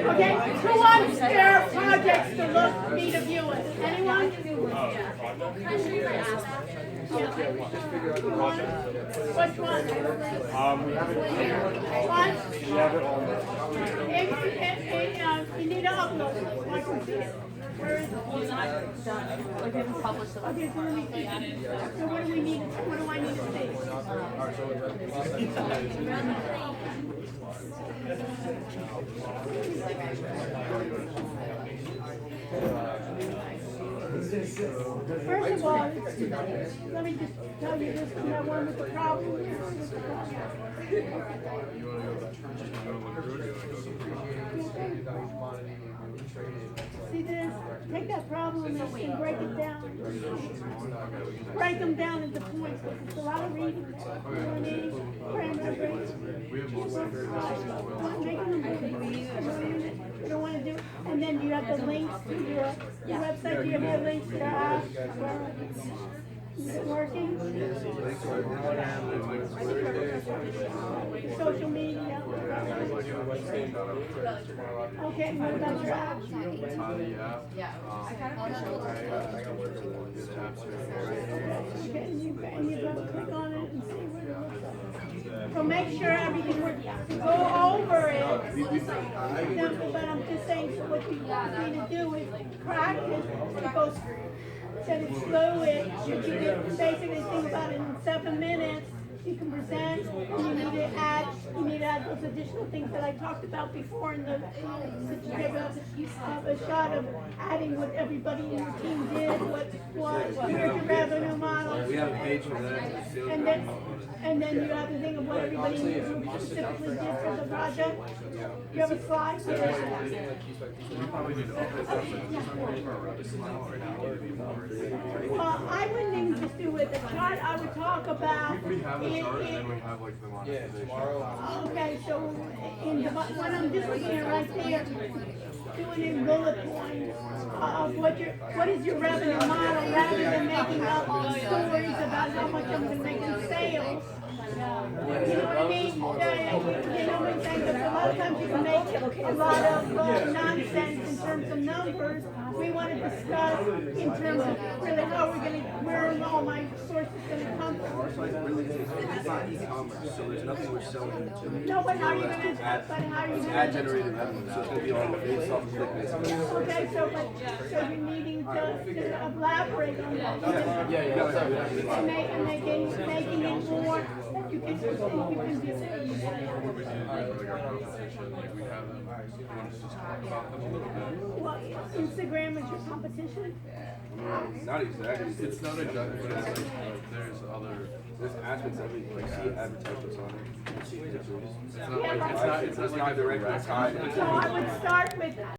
Okay, who wants their projects to look, me to view it? Anyone? Which one? One? You need to upload it, so I can see it. Where is it? We didn't publish the Okay, so let me see. So what do we need, what do I need to see? First of all, let me just tell you this, is that one with the problem. See this? Take that problem and break it down. Break them down into points. It's a lot of reading. You don't want to do, and then you have the links to your website. Do you have the links to our, is it working? Social media. Okay, what about your app? Okay, and you go click on it and see what it looks like. So make sure everything works. Go over it. But I'm just saying, so what you need to do is practice. It goes, that it's fluid. You can basically think about it in 7 minutes. You can present, and you need to add those additional things that I talked about before in the, to give a shot of adding what everybody in your team did, where's your revenue model. We have a page for that. And then you have to think of what everybody in your group specifically did for the project. You have a slide for that. Well, I wouldn't even just do it, the chart I would talk about. We have a chart and then we have like the monetization. Okay, so in the, what I'm just looking at right there, doing in bullet points of what is your revenue model rather than making up stories about how much I'm gonna make in sales. You know what I mean? You know what I'm saying? Because a lot of times you can make a lot of nonsense in terms of numbers. We want to discuss in terms of really how we're gonna, where all my sources gonna come from. It's not e-commerce, so there's nothing we're selling into. No, but how are you gonna, Ad generated revenue, so it's gonna be all based off of click basis. Okay, so you're needing to elaborate on that. And making it more, that you can do it. What we do is like our competition, like we have them. You want to just talk about them a little bit? Well, Instagram is your competition? Not exactly. It's not exactly, but it's like there's other. There's aspects of it, like see advertisements on it. It's not like it's not directly tied. So I would start with